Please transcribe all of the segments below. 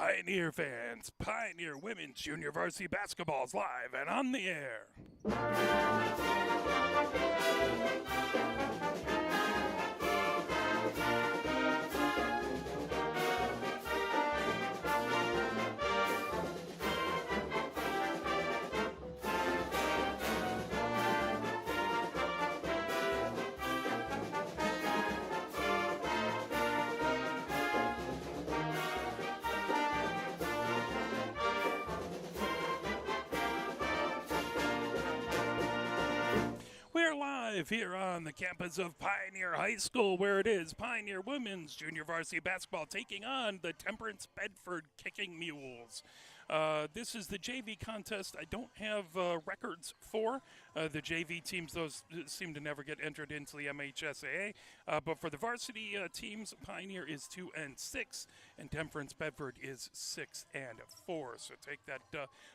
Pioneer fans, Pioneer Women's Junior Varsity Basketball is live and on the air. We're live here on the campus of Pioneer High School, where it is Pioneer Women's Junior Varsity Basketball taking on the Temperance Bedford Kicking Mules. This is the JV contest. I don't have records for the JV teams. Those seem to never get entered into the MHSAA. But for the varsity teams, Pioneer is 2-6, and Temperance Bedford is 6-4. So take that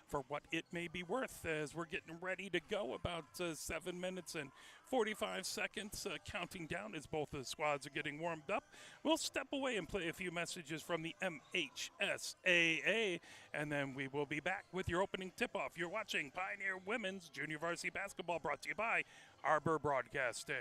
for what it may be worth as we're getting ready to go. About 7 minutes and 45 seconds counting down as both the squads are getting warmed up. We'll step away and play a few messages from the MHSAA, and then we will be back with your opening tip-off. You're watching Pioneer Women's Junior Varsity Basketball, brought to you by Arbor Broadcasting.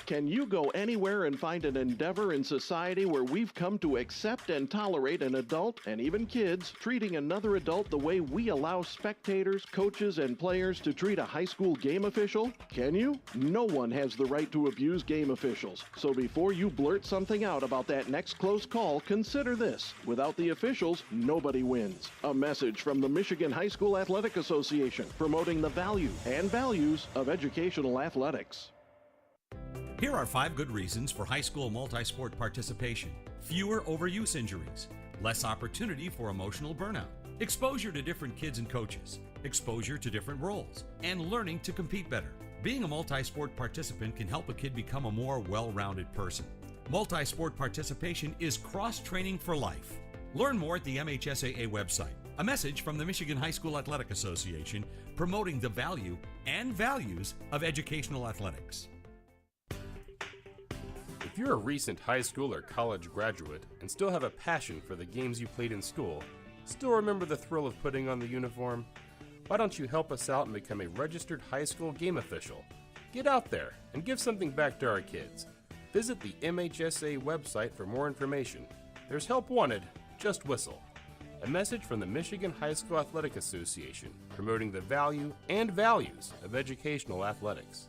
Can you go anywhere and find an endeavor in society where we've come to accept and tolerate an adult, and even kids, treating another adult the way we allow spectators, coaches, and players to treat a high school game official? Can you? No one has the right to abuse game officials. So before you blurt something out about that next close call, consider this. Without the officials, nobody wins. A message from the Michigan High School Athletic Association, promoting the value and values of educational athletics. Here are 5 good reasons for high school multi-sport participation. Fewer overuse injuries, less opportunity for emotional burnout, exposure to different kids and coaches, exposure to different roles, and learning to compete better. Being a multi-sport participant can help a kid become a more well-rounded person. Multi-sport participation is cross-training for life. Learn more at the MHSAA website. A message from the Michigan High School Athletic Association, promoting the value and values of educational athletics. If you're a recent high school or college graduate and still have a passion for the games you played in school, still remember the thrill of putting on the uniform, why don't you help us out and become a registered high school game official? Get out there and give something back to our kids. Visit the MHSA website for more information. There's help wanted, just whistle. A message from the Michigan High School Athletic Association, promoting the value and values of educational athletics.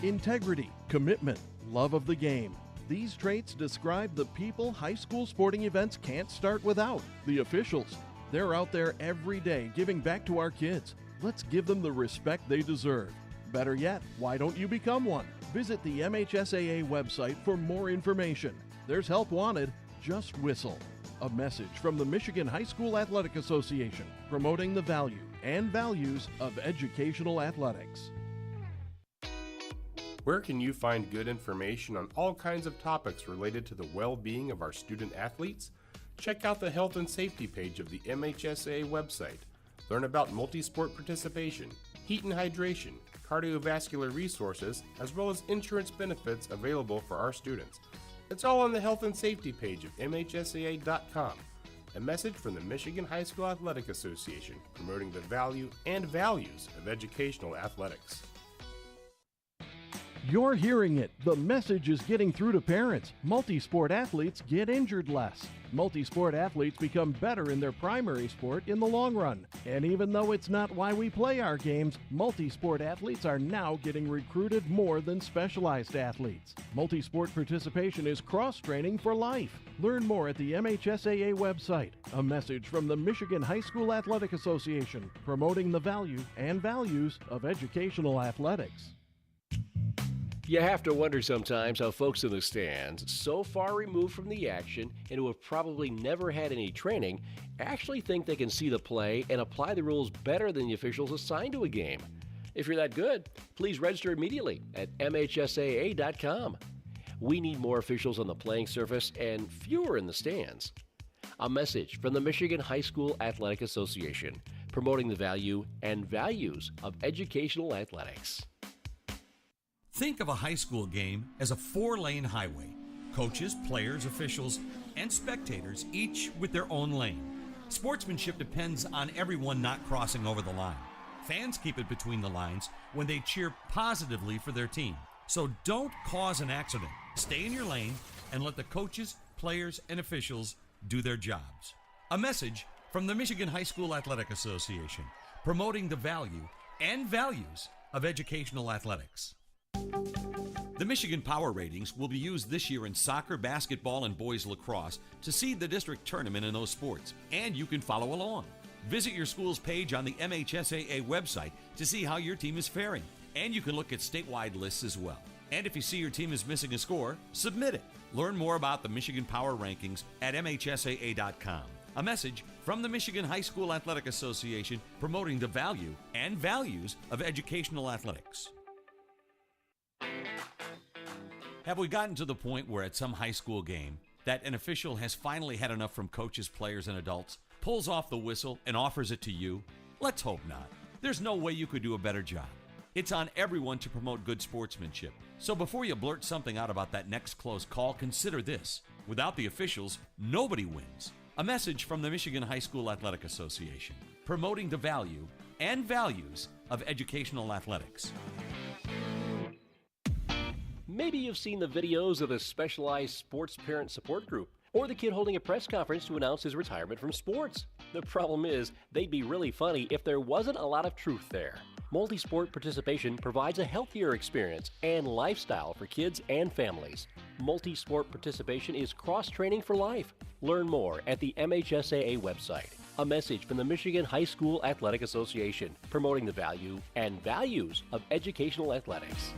Integrity, commitment, love of the game. These traits describe the people high school sporting events can't start without. The officials. They're out there every day giving back to our kids. Let's give them the respect they deserve. Better yet, why don't you become one? Visit the MHSAA website for more information. There's help wanted, just whistle. A message from the Michigan High School Athletic Association, promoting the value and values of educational athletics. Where can you find good information on all kinds of topics related to the well-being of our student athletes? Check out the health and safety page of the MHSAA website. Learn about multi-sport participation, heat and hydration, cardiovascular resources, as well as insurance benefits available for our students. It's all on the health and safety page of MHSAA.com. A message from the Michigan High School Athletic Association, promoting the value and values of educational athletics. You're hearing it. The message is getting through to parents. Multi-sport athletes get injured less. Multi-sport athletes become better in their primary sport in the long run. And even though it's not why we play our games, multi-sport athletes are now getting recruited more than specialized athletes. Multi-sport participation is cross-training for life. Learn more at the MHSAA website. A message from the Michigan High School Athletic Association, promoting the value and values of educational athletics. You have to wonder sometimes how folks in the stands, so far removed from the action and who have probably never had any training, actually think they can see the play and apply the rules better than the officials assigned to a game. If you're that good, please register immediately at MHSAA.com. We need more officials on the playing surface and fewer in the stands. A message from the Michigan High School Athletic Association, promoting the value and values of educational athletics. Think of a high school game as a 4-lane highway. Coaches, players, officials, and spectators, each with their own lane. Sportsmanship depends on everyone not crossing over the line. Fans keep it between the lines when they cheer positively for their team. So don't cause an accident. Stay in your lane and let the coaches, players, and officials do their jobs. A message from the Michigan High School Athletic Association, promoting the value and values of educational athletics. The Michigan Power Ratings will be used this year in soccer, basketball, and boys lacrosse to seed the district tournament in those sports, and you can follow along. Visit your school's page on the MHSAA website to see how your team is faring, and you can look at statewide lists as well. And if you see your team is missing a score, submit it. Learn more about the Michigan Power Rankings at MHSAA.com. A message from the Michigan High School Athletic Association, promoting the value and values of educational athletics. Have we gotten to the point where at some high school game that an official has finally had enough from coaches, players, and adults, pulls off the whistle, and offers it to you? Let's hope not. There's no way you could do a better job. It's on everyone to promote good sportsmanship. So before you blurt something out about that next close call, consider this. Without the officials, nobody wins. A message from the Michigan High School Athletic Association, promoting the value and values of educational athletics. Maybe you've seen the videos of the specialized sports parent support group, or the kid holding a press conference to announce his retirement from sports. The problem is, they'd be really funny if there wasn't a lot of truth there. Multi-sport participation provides a healthier experience and lifestyle for kids and families. Multi-sport participation is cross-training for life. Learn more at the MHSAA website. A message from the Michigan High School Athletic Association, promoting the value and values of educational athletics.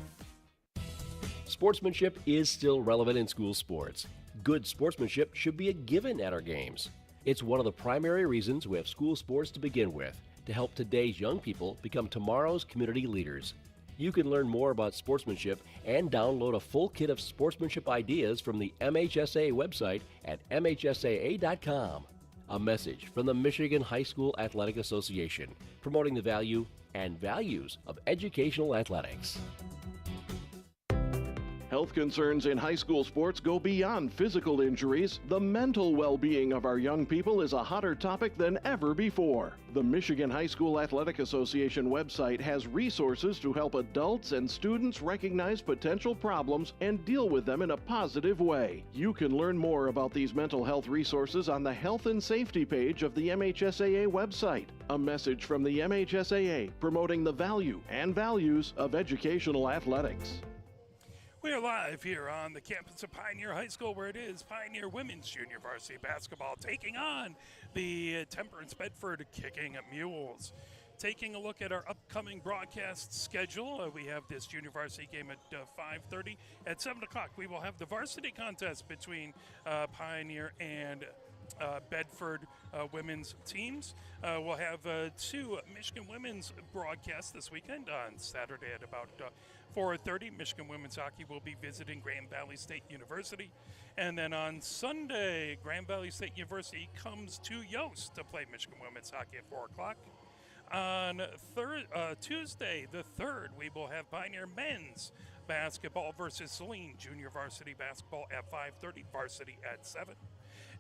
Sportsmanship is still relevant in school sports. Good sportsmanship should be a given at our games. It's one of the primary reasons we have school sports to begin with, to help today's young people become tomorrow's community leaders. You can learn more about sportsmanship and download a full kit of sportsmanship ideas from the MHSAA website at MHSAA.com. A message from the Michigan High School Athletic Association, promoting the value and values of educational athletics. Health concerns in high school sports go beyond physical injuries. The mental well-being of our young people is a hotter topic than ever before. The Michigan High School Athletic Association website has resources to help adults and students recognize potential problems and deal with them in a positive way. You can learn more about these mental health resources on the Health and Safety page of the MHSAA website. A message from the MHSAA, promoting the value and values of educational athletics. We are live here on the campus of Pioneer High School, where it is Pioneer Women's Junior Varsity Basketball taking on the Temperance Bedford Kicking Mules. Taking a look at our upcoming broadcast schedule, we have this junior varsity game at 5:30. At 7 o'clock, we will have the varsity contest between Pioneer and Bedford women's teams. We'll have two Michigan women's broadcasts this weekend. On Saturday at about 4:30, Michigan women's hockey will be visiting Grand Valley State University. And then on Sunday, Grand Valley State University comes to Yost to play Michigan women's hockey at 4 o'clock. On Tuesday, the 3rd, we will have Pioneer men's basketball versus Saline Junior Varsity basketball at 5:30, varsity at 7.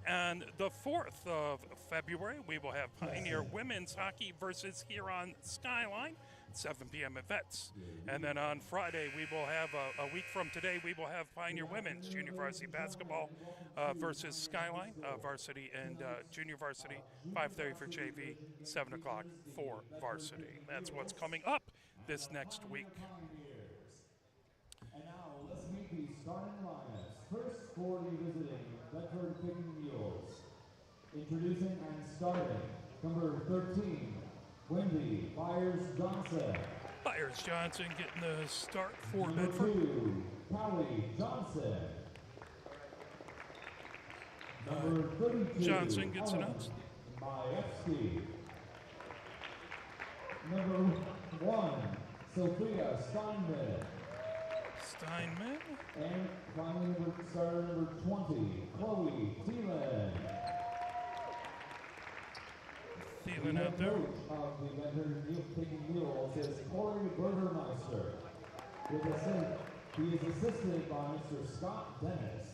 And the 4th of February, we will have Pioneer women's hockey versus Huron Skyline, 7 p.m. at Vets. And then on Friday, we will have, a week from today, we will have Pioneer women's junior varsity basketball versus Skyline, varsity and junior varsity, 5:30 for JV, 7 o'clock for varsity. That's what's coming up this next week. And now let's meet the starting lineups. First for the visiting Bedford Kicking Mules. Introducing and starting, number 13, Wendy Byers-Johnson. Byers-Johnson getting the start for Number Bedford. 2, Callie Johnson. Number 32, Johnson gets Ellen announced. Majewski. Number 1, Sophia Steinman. Steinman. And finally, starter number 20, Chloe Thielen. Thielen The out there. coach of the Bedford Kicking Mules is Corey Burgermeister. He is assisted by Mr. Scott Dennis.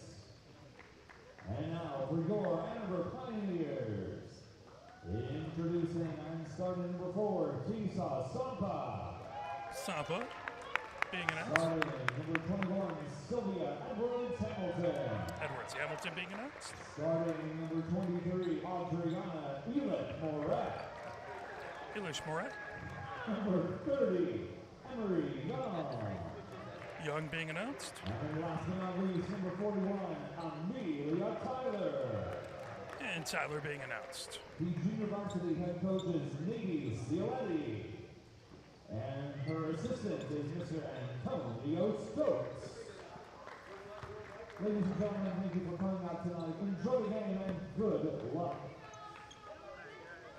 And now for your Amber Pioneers. Introducing and starting number 4, Tisa Sampa. Sampa being announced. Starting number 21, Sylvia Edwards Hamilton. Edwards Hamilton being announced. Starting number 23, Adriana Elick Moret. Elish Moret. Number 30, Emery Young. Young being announced. And last but not least, number 41, Amelia Tyler. And Tyler being announced. The junior varsity head coach is Nikki Scioletti. And her assistant is Mr. Antonio Stokes. Ladies and gentlemen, thank you for coming out tonight. Enjoy the game and good luck.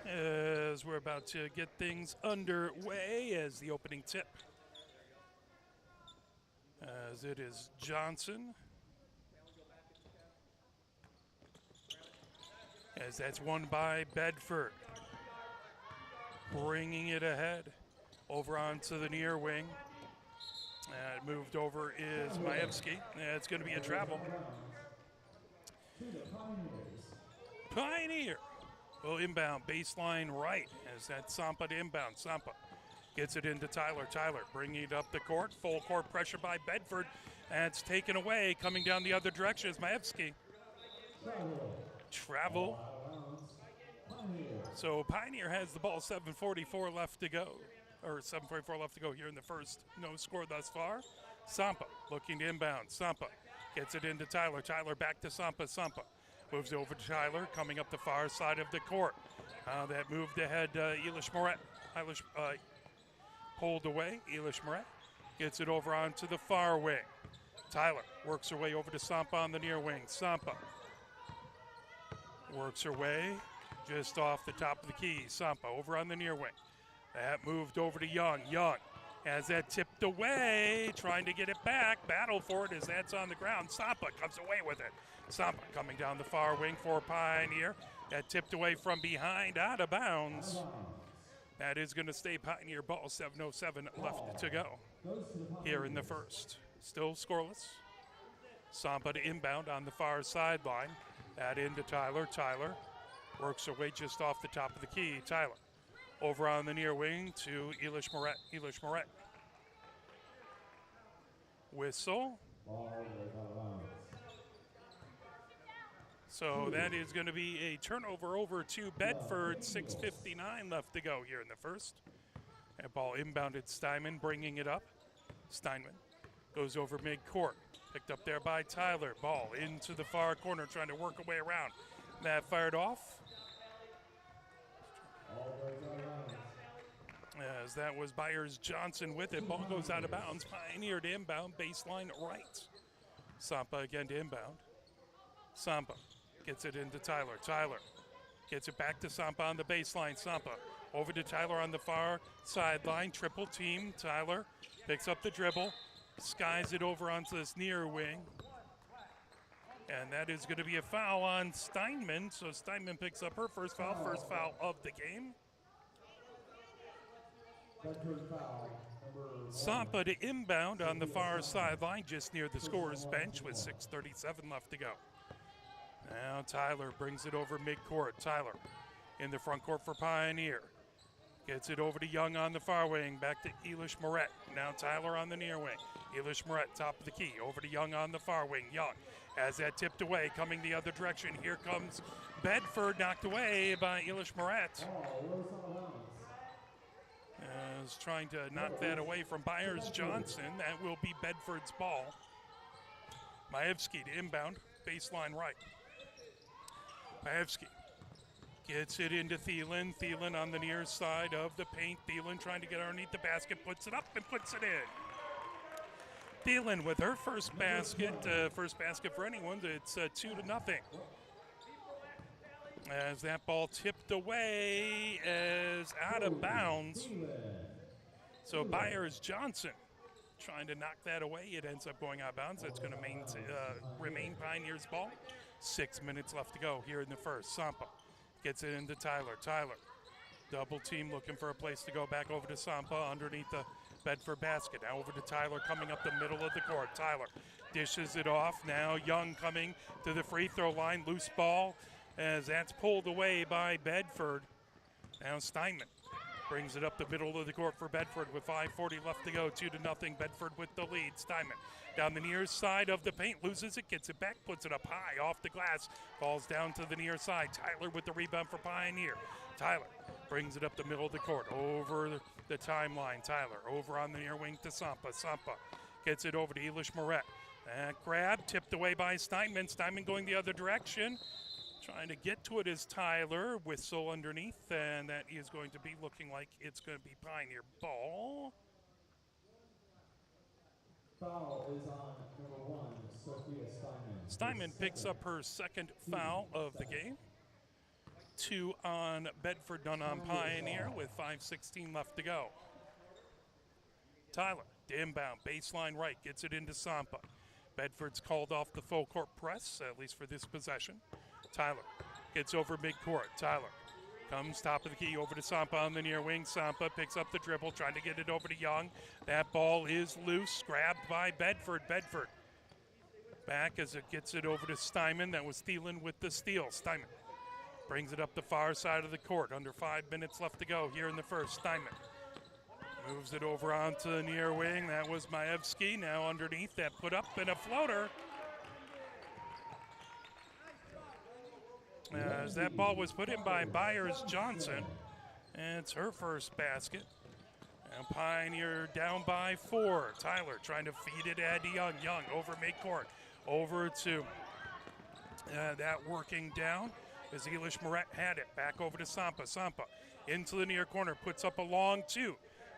As we're about to get things underway as the opening tip. As it is Johnson. As that's won by Bedford. Bringing it ahead. Over onto the near wing. Moved over is Majewski. It's going to be a travel. Pioneer will inbound baseline right as that Sampa to inbound. Sampa gets it into Tyler. Tyler bringing it up the court. Full court pressure by Bedford. That's taken away. Coming down the other direction is Majewski. Travel. So Pioneer has the ball. 7:44 left to go. Or 7:44 left to go here in the first. No score thus far. Sampa looking to inbound. Sampa gets it into Tyler. Tyler back to Sampa. Sampa moves over to Tyler, coming up the far side of the court. That moved ahead, Elish Moret. Elish pulled away. Elish Moret gets it over onto the far wing. Tyler works her way over to Sampa on the near wing. Sampa works her way just off the top of the key. Sampa over on the near wing. That moved over to Young. Young has that tipped away, trying to get it back. Battle for it as that's on the ground. Sampa comes away with it. Sampa coming down the far wing for Pioneer. That tipped away from behind, out of bounds. That is going to stay Pioneer ball. 7:07 left to go here in the first. Still scoreless. Sampa to inbound on the far sideline. That into Tyler. Tyler works her way just off the top of the key. Tyler over on the near wing to Elish Moret. Elish Moret. Whistle. So that is going to be a turnover over to Bedford. 6:59 left to go here in the first. That ball inbounded Steinman, bringing it up. Steinman goes over mid-court. Picked up there by Tyler. Ball into the far corner, trying to work a way around. That fired off. As that was Byers Johnson with it. Ball goes out of bounds. Pioneer to inbound. Baseline right. Sampa again to inbound. Sampa gets it into Tyler. Tyler gets it back to Sampa on the baseline. Sampa over to Tyler on the far sideline. Triple team. Tyler picks up the dribble. Skies it over onto this near wing. And that is going to be a foul on Steinman. So Steinman picks up her first foul of the game. Sampa to inbound on the far sideline, just near the scorer's bench with 6:37 left to go. Now Tyler brings it over midcourt. Tyler in the front court for Pioneer. Gets it over to Young on the far wing, back to Elish Moret. Now Tyler on the near wing. Elish Moret, top of the key, over to Young on the far wing. Young has that tipped away, coming the other direction. Here comes Bedford, knocked away by Elish Moret. Is trying to knock that away from Byers Johnson. That will be Bedford's ball. Majewski to inbound, baseline right. Majewski gets it into Thielen. Thielen on the near side of the paint. Thielen trying to get underneath the basket, puts it up and puts it in. Thielen with her first basket for anyone. It's 2-0. As that ball tipped away as out of bounds. So Byers Johnson trying to knock that away. It ends up going out of bounds. It's going to remain Pioneers ball. 6 minutes left to go here in the first. Sampa gets it into Tyler. Tyler, double team looking for a place to go back over to Sampa underneath the Bedford basket. Now over to Tyler coming up the middle of the court. Tyler dishes it off. Now Young coming to the free throw line. Loose ball as that's pulled away by Bedford. Now Steinman brings it up the middle of the court for Bedford with 5:40 left to go. 2-0 Bedford with the lead. Steinman down the near side of the paint, loses it, gets it back, puts it up high off the glass, falls down to the near side. Tyler with the rebound for Pioneer. Tyler brings it up the middle of the court, over the timeline. Tyler over on the near wing to Sampa. Sampa gets it over to Elish Moret. That grab tipped away by Steinman. Steinman going the other direction. Trying to get to it is Tyler. Whistle underneath, and that is going to be looking like it's going to be Pioneer ball. Foul is on number 1, Sophia Steinman. Steinman picks up her second foul of the game. 2 on Bedford, none on Pioneer with 5:16 left to go. Tyler, inbound, baseline right, gets it into Sampa. Bedford's called off the full court press, at least for this possession. Tyler gets over midcourt. Tyler comes top of the key over to Sampa on the near wing. Sampa picks up the dribble, trying to get it over to Young. That ball is loose, grabbed by Bedford. Bedford back as it gets it over to Steinman. That was Thielen with the steal. Steinman brings it up the far side of the court. Under 5 minutes left to go here in the first. Steinman moves it over onto the near wing. That was Maevsky. Now underneath, that put up and a floater. As that ball was put in by Byers-Johnson, and it's her first basket. And Pioneer down by 4. Tyler trying to feed it at Young. Young over midcourt, over to that working down as Elish Moret had it. Back over to Sampa. Sampa into the near corner, puts up a long 2.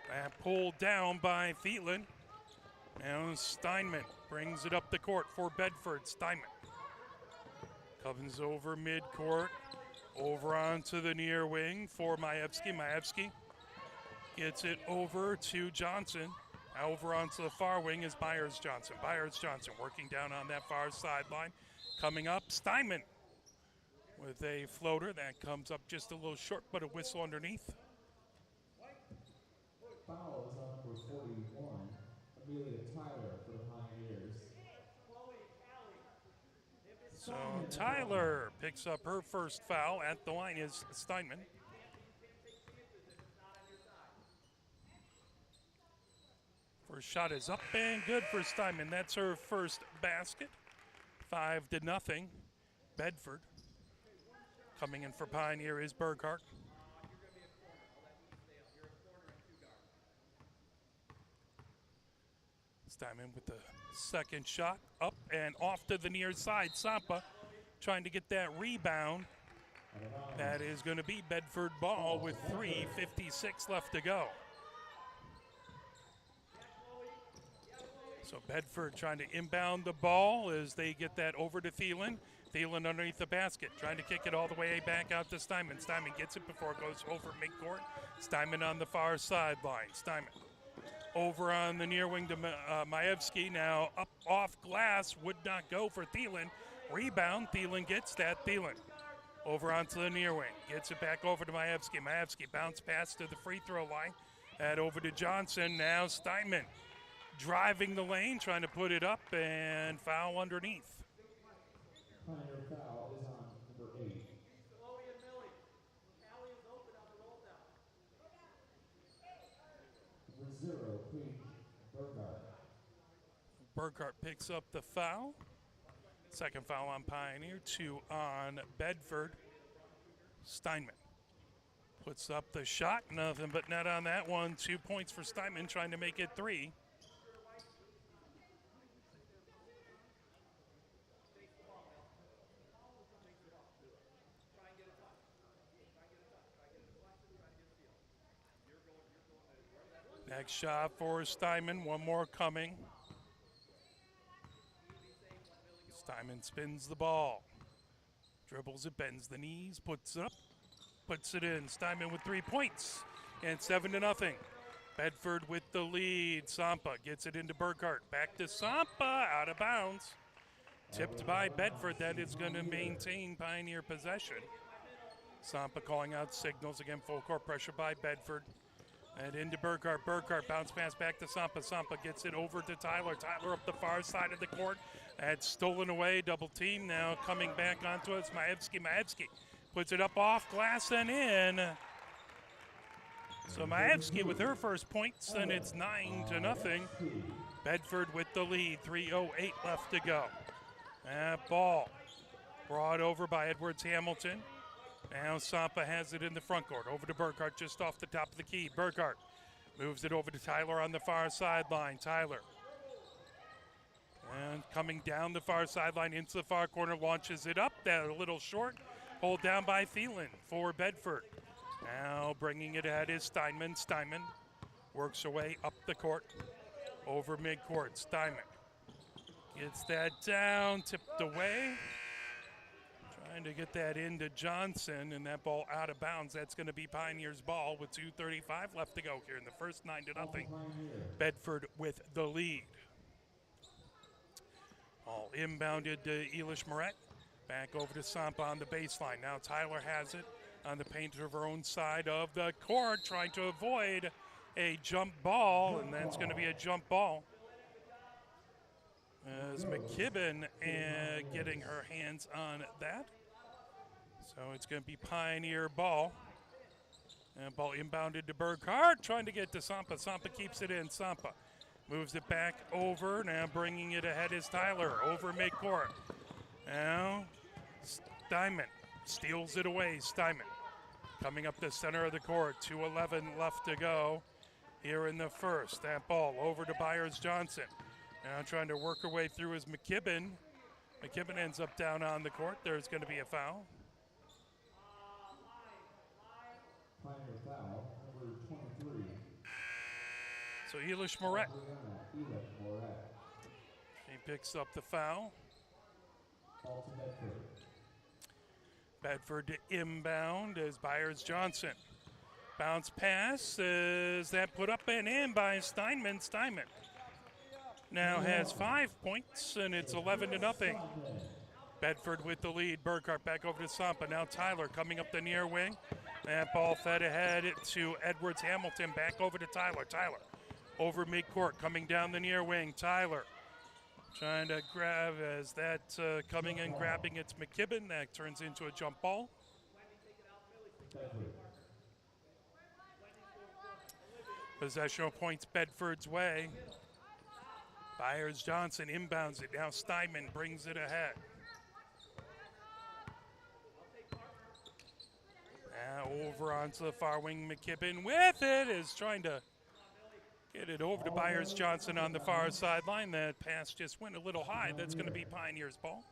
That pulled down by Thielen. Now Steinman brings it up the court for Bedford. Steinman comes over midcourt, over onto the near wing for Maevsky. Maevsky gets it over to Johnson. Now over onto the far wing is Byers-Johnson. Byers-Johnson working down on that far sideline. Coming up, Steinman with a floater that comes up just a little short, but a whistle underneath. Foul is on number 41, Amelia Tyler for the Pioneers. So Tyler picks up her first foul. At the line is Steinman. First shot is up and good for Steinman. That's her first basket. 5-0. Bedford. Coming in for Pioneer is Burkhart. Steinman with the second shot, up and off to the near side. Sampa trying to get that rebound. That is going to be Bedford ball with 3:56 left to go. So Bedford trying to inbound the ball as they get that over to Thielen. Thielen underneath the basket, trying to kick it all the way back out to Steinman. Steinman gets it before it goes over midcourt. Steinman on the far sideline. Steinman over on the near wing to Maevsky. Now up off glass, would not go for Thielen. Rebound, Thielen gets that. Thielen over onto the near wing. Gets it back over to Maevsky. Maevsky bounce pass to the free throw line. That over to Johnson. Now Steinman driving the lane, trying to put it up, and foul underneath. Pioneer foul is on number 8. Number 0, Queen Burkhart. Burkhart picks up the foul. Second foul on Pioneer, 2 on Bedford. Steinman puts up the shot, nothing but net on that one. 2 points for Steinman, trying to make it 3. Next shot for Steinman, one more coming. Steinman spins the ball, dribbles it, bends the knees, puts it up, puts it in. Steinman with 3 points, and 7-0. Bedford with the lead. Sampa gets it into Burkhart. Back to Sampa, out of bounds. Tipped by Bedford. That is going to maintain Pioneer possession. Sampa calling out signals. Again, full court pressure by Bedford. And into Burkhart. Burkhart bounce pass back to Sampa. Sampa gets it over to Tyler. Tyler up the far side of the court. That's stolen away. Double team now coming back onto it. It's Maevsky. Maevsky puts it up off glass and in. So Maevsky with her first points, and it's 9-0. Bedford with the lead. 3:08 left to go. That ball brought over by Edwards Hamilton. Now Sampa has it in the front court. Over to Burkhart just off the top of the key. Burkhart moves it over to Tyler on the far sideline. Tyler. And coming down the far sideline into the far corner, launches it up. That a little short. Hold down by Thielen for Bedford. Now bringing it ahead is Steinman. Steinman works her way up the court. Over midcourt. Steinman gets that down, tipped away. Trying to get that into Johnson, and that ball out of bounds. That's going to be Pioneers' ball with 2:35 left to go here in the first. 9-0. Bedford with the lead. All inbounded to Elish Moret. Back over to Sampa on the baseline. Now Tyler has it on the paint of her own side of the court, trying to avoid a jump ball, and that's going to be a jump ball. As McKibben getting her hands on that. So it's going to be Pioneer ball. And ball inbounded to Burkhart, trying to get to Sampa. Sampa keeps it in. Sampa moves it back over. Now bringing it ahead is Tyler over midcourt. Now Steinman steals it away. Steinman coming up the center of the court. 2:11 left to go here in the first. That ball over to Byers-Johnson. Now trying to work her way through is McKibben. McKibben ends up down on the court. There's going to be a foul. Pioneer foul, number 23. So Elish Moret. Elish Moret. He picks up the foul. Ball to Bedford. Bedford to inbound as Byers-Johnson. Bounce pass. Is that put up and in by Steinman? Steinman now has 5 points, and it's 11-0. Bedford with the lead. Burkhart back over to Sampa. Now Tyler coming up the near wing. That ball fed ahead to Edwards Hamilton. Back over to Tyler. Tyler over midcourt, coming down the near wing. Tyler trying to grab as that coming in, grabbing. It's McKibben. That turns into a jump ball. Possessional points Bedford's way. Byers-Johnson inbounds it. Now Steinman brings it ahead. Now over onto the far wing. McKibben with it is trying to get it over to Byers-Johnson on the far sideline. That pass just went a little high. That's going to be Pioneers' ball.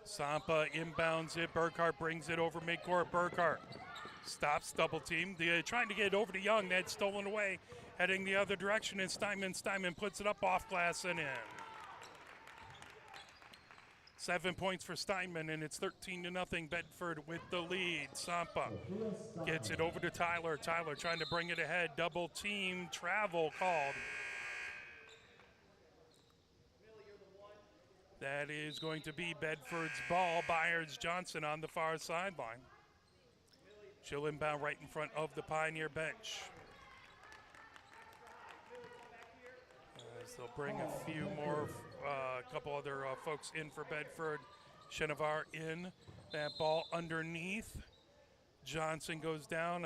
Sampa inbounds it. Burkhart brings it over midcourt. Burkhart stops double team. Trying to get it over to Young. That's stolen away. Heading the other direction, and Steinman puts it up off glass and in. 7 points for Steinman, and it's 13-0. Bedford with the lead. Sampa gets it over to Tyler. Tyler trying to bring it ahead. Double team travel called. That is going to be Bedford's ball. Byers-Johnson on the far sideline. She'll inbound right in front of the Pioneer bench. As they'll bring a few more, a couple other folks in for Bedford. Chenevar in. That ball underneath. Johnson goes down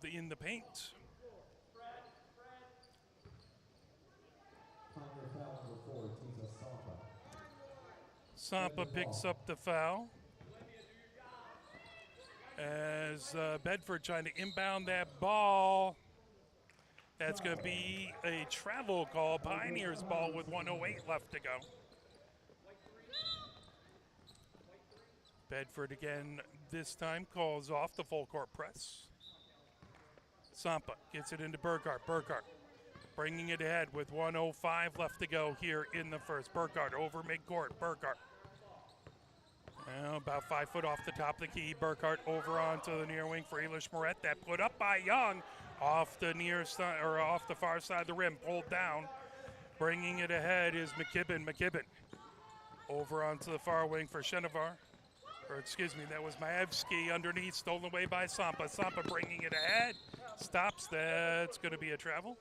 in the paint. Sampa picks up the foul. As Bedford trying to inbound that ball. That's going to be a travel call. Pioneers ball with 1:08 left to go. Bedford again this time calls off the full court press. Sampa gets it into Burkhart. Burkhart bringing it ahead with 1:05 left to go here in the first. Burkhart over midcourt. Burkhart. Now about 5 foot off the top of the key. Burkhart over onto the near wing for Elish Moret. That put up by Young. Off the near side, or off the far side of the rim, pulled down. Bringing it ahead is McKibben. McKibben over onto the far wing for Chenevar. Or excuse me, that was Maevsky underneath, stolen away by Sampa. Sampa bringing it ahead. Stops. That's going to be a travel.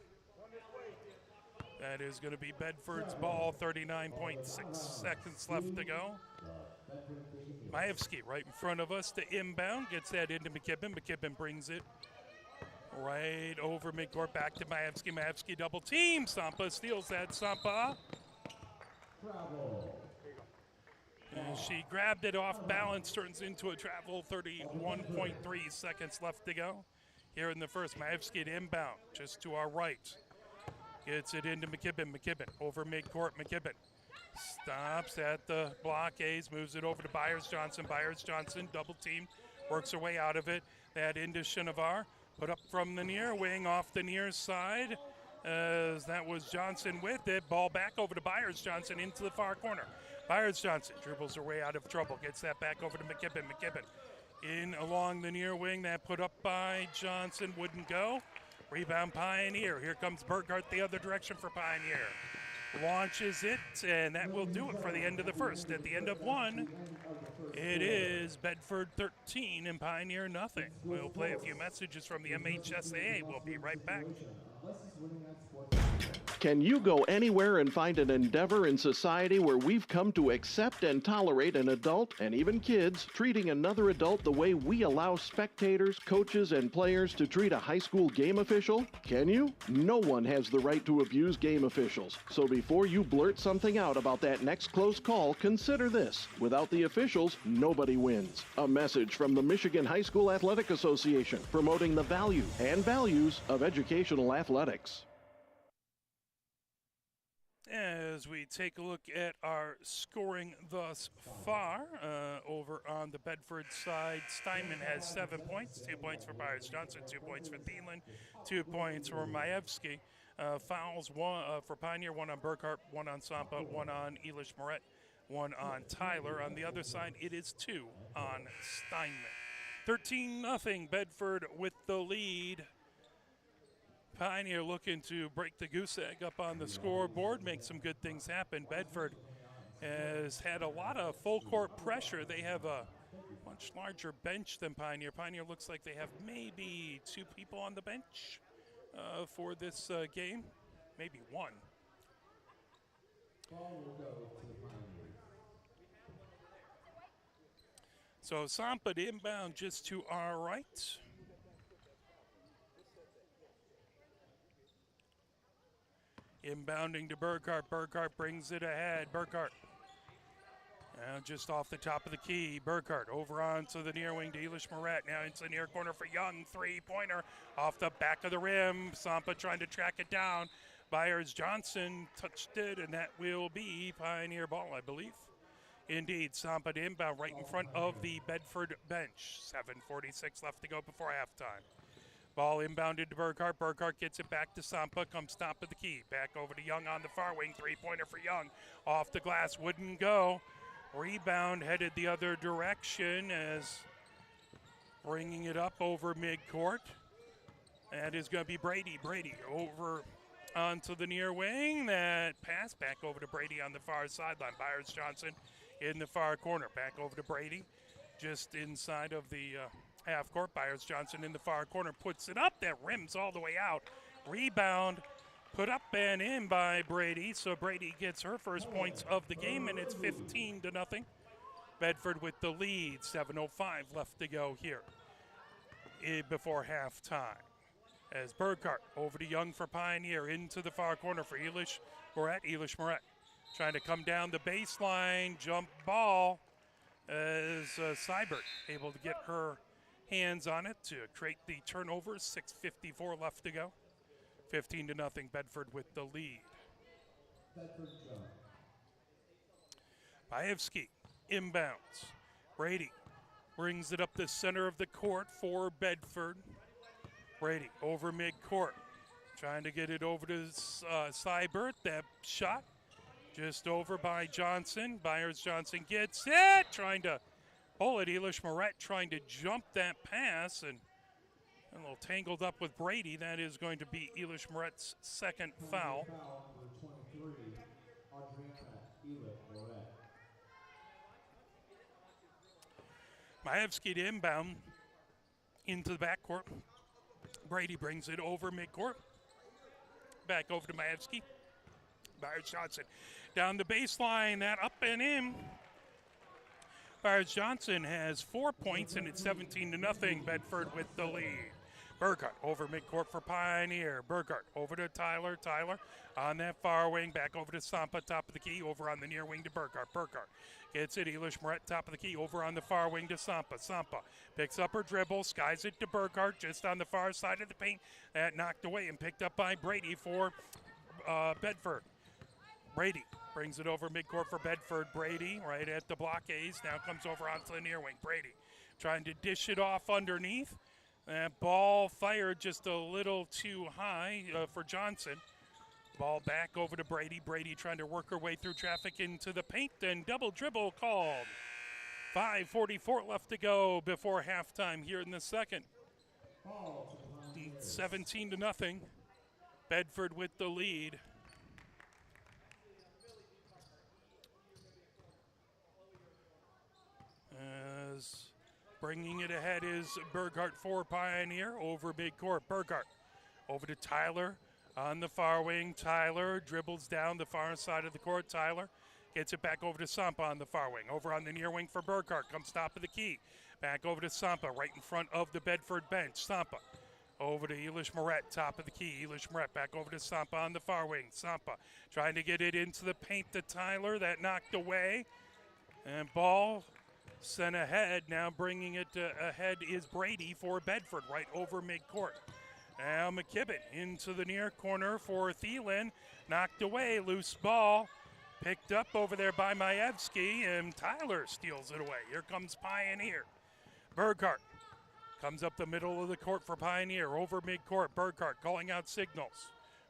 That is going to be Bedford's ball, 39.6 seconds left to go. Maevsky right in front of us to inbound, gets that into McKibben. McKibben brings it right over midcourt, back to Maevsky. Maevsky double team. Sampa steals that. Sampa. And she grabbed it off balance, turns into a travel, 31.3 seconds left to go. Here in the first, Maevsky to inbound, just to our right. Gets it into McKibben. McKibben over midcourt. McKibben stops at the blockades, moves it over to Byers-Johnson. Byers-Johnson, double team, works her way out of it. That into Shinovar. Put up from the near wing, off the near side. As that was Johnson with it. Ball back over to Byers-Johnson into the far corner. Byers-Johnson dribbles her way out of trouble. Gets that back over to McKibben. McKibben in along the near wing. That put up by Johnson. Wouldn't go. Rebound Pioneer. Here comes Burkhart the other direction for Pioneer. Launches it, and that will do it for the end of the first. At the end of one, it is Bedford 13 and Pioneer nothing. We'll play a few messages from the MHSAA. We'll be right back. Can you go anywhere and find an endeavor in society where we've come to accept and tolerate an adult, and even kids, treating another adult the way we allow spectators, coaches, and players to treat a high school game official? Can you? No one has the right to abuse game officials. So before you blurt something out about that next close call, consider this. Without the officials, nobody wins. A message from the Michigan High School Athletic Association, promoting the value and values of educational athletics. As we take a look at our scoring thus far, over on the Bedford side, Steinman has 7 points, 2 points for Byers-Johnson, 2 points for Thielen, 2 points for Maevsky. Fouls, one for Pioneer, 1 on Burkhart, 1 on Sampa, 1 on Elish Moret, 1 on Tyler. On the other side, it is 2 on Steinman. 13-0, Bedford with the lead. Pioneer looking to break the goose egg up on the scoreboard, make some good things happen. Bedford has had a lot of full court pressure. They have a much larger bench than Pioneer. Pioneer looks like they have maybe 2 people on the bench for this game, maybe 1. So Sampa inbound just to our right. Inbounding to Burkhart. Burkhart brings it ahead. Burkhart just off the top of the key. Burkhart over onto the near wing to Elish Moret. Now into the near corner for Young. 3-pointer off the back of the rim. Sampa trying to track it down. Byers-Johnson touched it, and that will be Pioneer ball, I believe. Indeed, Sampa to inbound right in front of the Bedford bench. 7:46 left to go before halftime. Ball inbounded to Burkhart. Burkhart gets it back to Sampa. Comes top of the key. Back over to Young on the far wing. 3-pointer for Young. Off the glass. Wouldn't go. Rebound headed the other direction as bringing it up over midcourt. That is going to be Brady. Brady over onto the near wing. That pass back over to Brady on the far sideline. Byers-Johnson in the far corner. Back over to Brady. Just inside of the half court. Byers-Johnson in the far corner puts it up. That rims all the way out. Rebound put up and in by Brady. So Brady gets her first points of the game, and it's 15-0. Bedford with the lead. 7:05 left to go here before halftime. As Burkhart over to Young for Pioneer. Into the far corner for Elish Moret. Elish Moret trying to come down the baseline. Jump ball as Seibert able to get her hands on it to create the turnover. 6:54 left to go. 15-0, Bedford with the lead. Maevsky inbounds. Brady brings it up the center of the court for Bedford. Brady over midcourt, trying to get it over to Seibert. That shot just over by Johnson. Byers-Johnson gets it, trying to pull it. Elish Moret trying to jump that pass and a little tangled up with Brady. That is going to be Elish Moret's second foul. Maevsky to inbound into the backcourt. Brady brings it over midcourt. Back over to Maevsky. Byers Johnson down the baseline. That up and in. Byers Johnson has 4 points, and it's 17-0. Bedford with the lead. Burkhart over midcourt for Pioneer. Burkhart over to Tyler. Tyler on that far wing. Back over to Sampa, top of the key. Over on the near wing to Burkhart. Burkhart gets it. Elish Moret, top of the key. Over on the far wing to Sampa. Sampa picks up her dribble. Skies it to Burkhart just on the far side of the paint. That knocked away and picked up by Brady for Bedford. Brady brings it over midcourt for Bedford. Brady right at the blockades. Now comes over onto the near wing. Brady trying to dish it off underneath. That ball fired just a little too high for Johnson. Ball back over to Brady. Brady trying to work her way through traffic into the paint, and double dribble called. 5:44 left to go before halftime here in the second. 17-0. Bedford with the lead. As bringing it ahead is Burkhart for Pioneer over midcourt. Burkhart over to Tyler on the far wing. Tyler dribbles down the far side of the court. Tyler gets it back over to Sampa on the far wing. Over on the near wing for Burkhart. Comes top of the key. Back over to Sampa right in front of the Bedford bench. Sampa over to Elish Moret, top of the key. Elish Moret back over to Sampa on the far wing. Sampa trying to get it into the paint to Tyler. That knocked away. And ball sent ahead. Now bringing it ahead is Brady for Bedford right over midcourt. Now McKibben into the near corner for Thielen. Knocked away. Loose ball. Picked up over there by Maevsky, and Tyler steals it away. Here comes Pioneer. Burkhart comes up the middle of the court for Pioneer. Over midcourt. Burkhart calling out signals.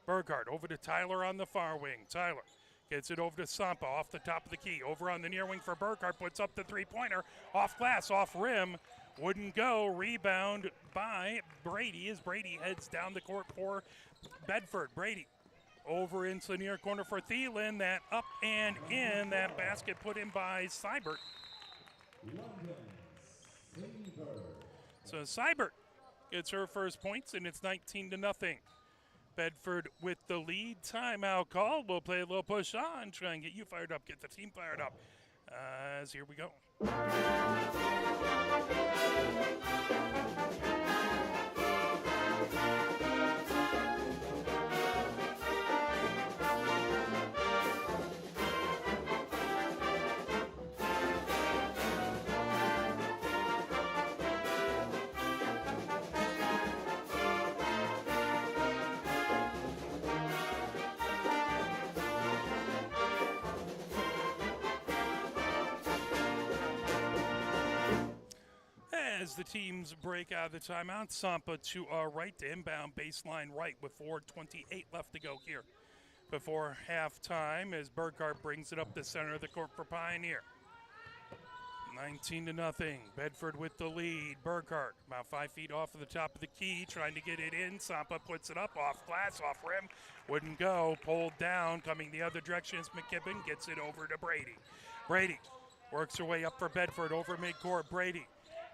Burkhart over to Tyler on the far wing. Tyler gets it over to Sampa off the top of the key. Over on the near wing for Burkhart. Puts up the three-pointer. Off glass, off rim. Wouldn't go. Rebound by Brady as Brady heads down the court for Bedford. Brady over into the near corner for Thielen. That up and in. That basket put in by Seibert. So Seibert gets her first points, and it's 19-0. Bedford with the lead. Timeout call. We'll play a little push on, try and get you fired up, get the team fired up. As here we go. As the teams break out of the timeout, Sampa to our right to inbound baseline right with 4:28 left to go here before halftime as Burkhart brings it up the center of the court for Pioneer. 19-0. Bedford with the lead. Burkhart about 5 feet off of the top of the key, trying to get it in. Sampa puts it up off glass, off rim. Wouldn't go. Pulled down. Coming the other direction is McKibben. Gets it over to Brady. Brady works her way up for Bedford over midcourt. Brady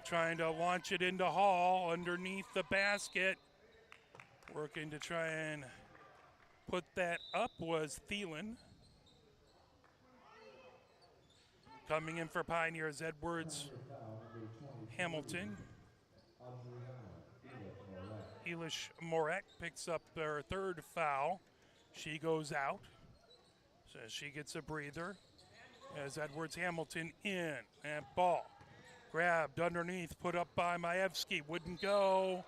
trying to launch it into Hall underneath the basket. Working to try and put that up was Thielen. Coming in for Pioneers, Edwards, Hamilton. Elish Moret picks up their third foul. She goes out. So she gets a breather as Edwards Hamilton in. And ball grabbed underneath, put up by Maevsky. Wouldn't go.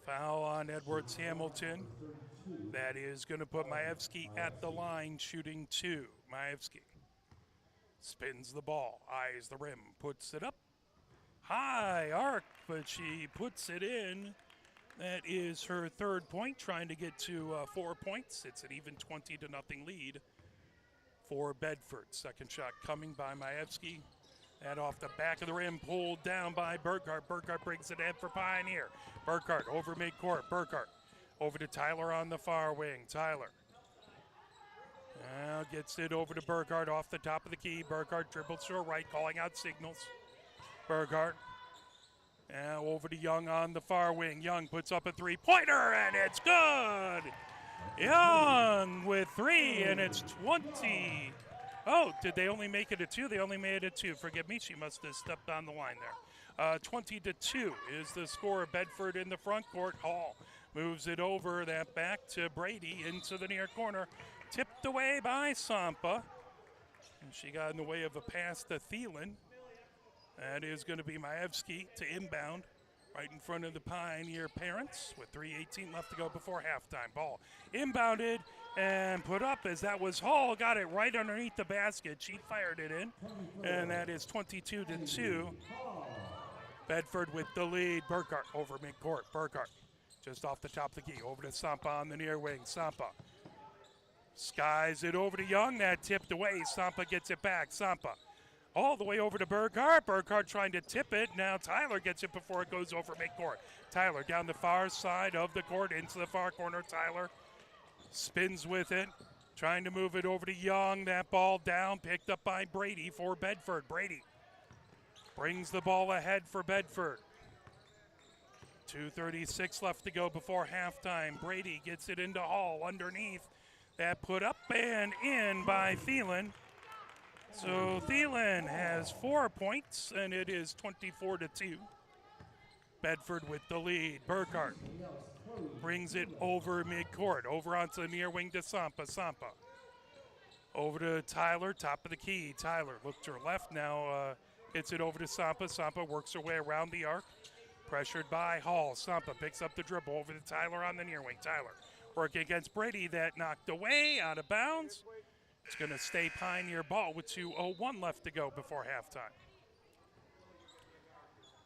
Foul on Edwards Hamilton. That is going to put Maevsky at the line, shooting two. Maevsky spins the ball, eyes the rim, puts it up. High arc, but she puts it in. That is her third point, trying to get to 4 points. It's an even 20-0 lead for Bedford. Second shot coming by Maevsky. That off the back of the rim, pulled down by Burkhart. Burkhart brings it in for Pioneer. Burkhart over midcourt. Burkhart over to Tyler on the far wing. Tyler now gets it over to Burkhart off the top of the key. Burkhart dribbles to her right, calling out signals. Burkhart now over to Young on the far wing. Young puts up a three-pointer, and it's good. Young with three, and it's 20. Oh, did they only make it a two? They only made it a two. Forgive me, she must have stepped on the line there. 20-2 is the score. Bedford in the front court. Hall moves it over, that back to Brady into the near corner. Tipped away by Sampa. And she got in the way of a pass to Thielen. That is going to be Maevsky to inbound right in front of the Pioneer parents with 3:18 left to go before halftime. Ball inbounded and put up as that was Hall. Got it right underneath the basket. She fired it in, and that is 22-2. Bedford with the lead. Burkhart over midcourt. Burkhart just off the top of the key. Over to Sampa on the near wing. Sampa skies it over to Young. That tipped away. Sampa gets it back. Sampa all the way over to Burkhart. Burkhart trying to tip it. Now Tyler gets it before it goes over midcourt. Tyler down the far side of the court into the far corner. Tyler spins with it, trying to move it over to Young. That ball down, picked up by Brady for Bedford. Brady brings the ball ahead for Bedford. 2:36 left to go before halftime. Brady gets it into Hall underneath. That put up and in by Thielen. So Thielen has 4 points, and it is 24-2. Bedford with the lead. Burkhart brings it over midcourt, over onto the near wing to Sampa. Sampa over to Tyler, top of the key. Tyler looked to her left now, hits it over to Sampa. Sampa works her way around the arc, pressured by Hall. Sampa picks up the dribble over to Tyler on the near wing. Tyler working against Brady, that knocked away, out of bounds. It's going to stay Pioneer ball with 2:01 left to go before halftime.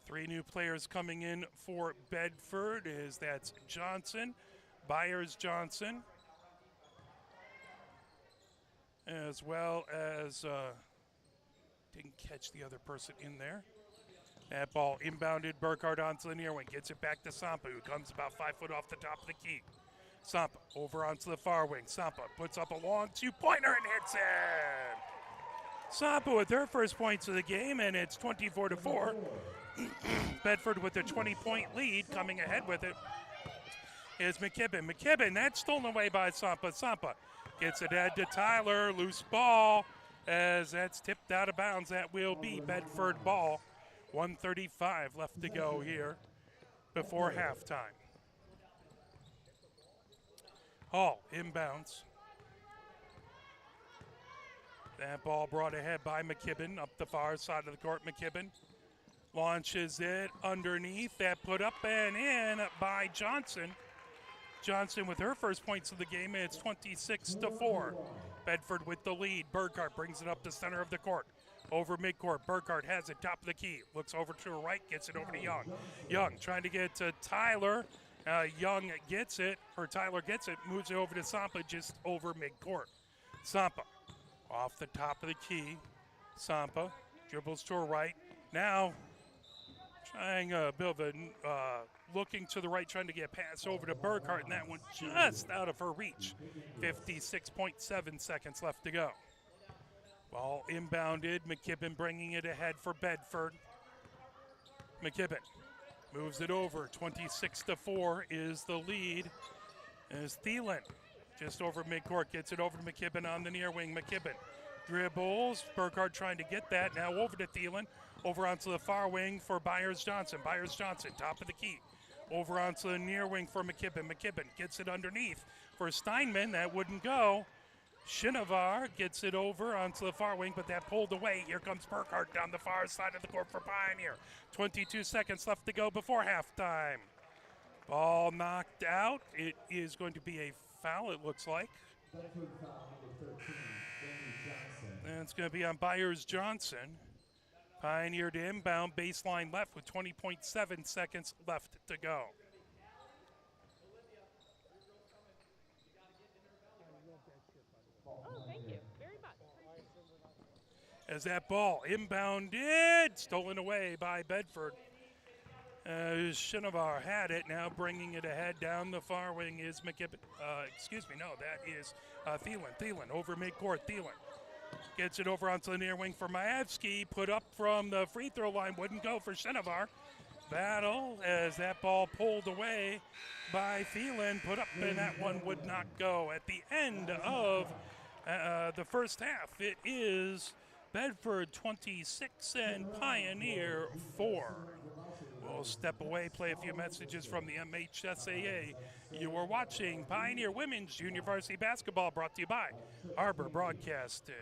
3 new players coming in for Bedford that's Johnson, Byers Johnson, as well as, didn't catch the other person in there. That ball inbounded. Burkhart onto the near wing, gets it back to Sampa, who comes about 5 foot off the top of the key. Sampa over onto the far wing. Sampa puts up a long 2-pointer and hits it. Sampa with her first points of the game, and it's 24-4. Bedford with a 20-point lead. Coming ahead with it is McKibben. McKibben, that's stolen away by Sampa. Sampa gets it ahead to Tyler. Loose ball as that's tipped out of bounds. That will be Bedford ball. 1:35 left to go here before halftime. Hall inbounds. That ball brought ahead by McKibben up the far side of the court. McKibben launches it underneath. That put up and in by Johnson. Johnson with her first points of the game, and it's 26-4. Bedford with the lead. Burkhart brings it up the center of the court. Over midcourt. Burkhart has it top of the key. Looks over to her right, gets it over to Young. Young trying to get to Tyler. Young gets it, or Tyler gets it, moves it over to Sampa just over midcourt. Sampa off the top of the key. Sampa dribbles to her right. Now trying a bit of a looking to the right, trying to get a pass over to Burkhart, and that one just out of her reach. 56.7 seconds left to go. Ball inbounded. McKibben bringing it ahead for Bedford. McKibben moves it over. 26-4 is the lead. As Thielen just over midcourt gets it over to McKibben on the near wing. McKibben dribbles. Burkhart trying to get that. Now over to Thielen. Over onto the far wing for Byers Johnson. Byers Johnson, top of the key. Over onto the near wing for McKibben. McKibben gets it underneath for Steinman. That wouldn't go. Shinovar gets it over onto the far wing, but that pulled away. Here comes Burkhart down the far side of the court for Pioneer. 22 seconds left to go before halftime. Ball knocked out. It is going to be a foul, it looks like. And it's going to be on Byers Johnson. Pioneer to inbound, baseline left with 20.7 seconds left to go. as that ball inbounded, stolen away by Bedford. Shinovar had it, now bringing it ahead down the far wing is that is Thielen over midcourt. Thielen gets it over onto the near wing for Maevsky, put up from the free throw line, wouldn't go for Shinovar. Battle as that ball pulled away by Thielen, put up, and that one would not go. At the end of the first half, it is Bedford 26 and Pioneer 4. We'll step away, play a few messages from the MHSAA. You are watching Pioneer Women's Junior Varsity Basketball, brought to you by Arbor Broadcasting.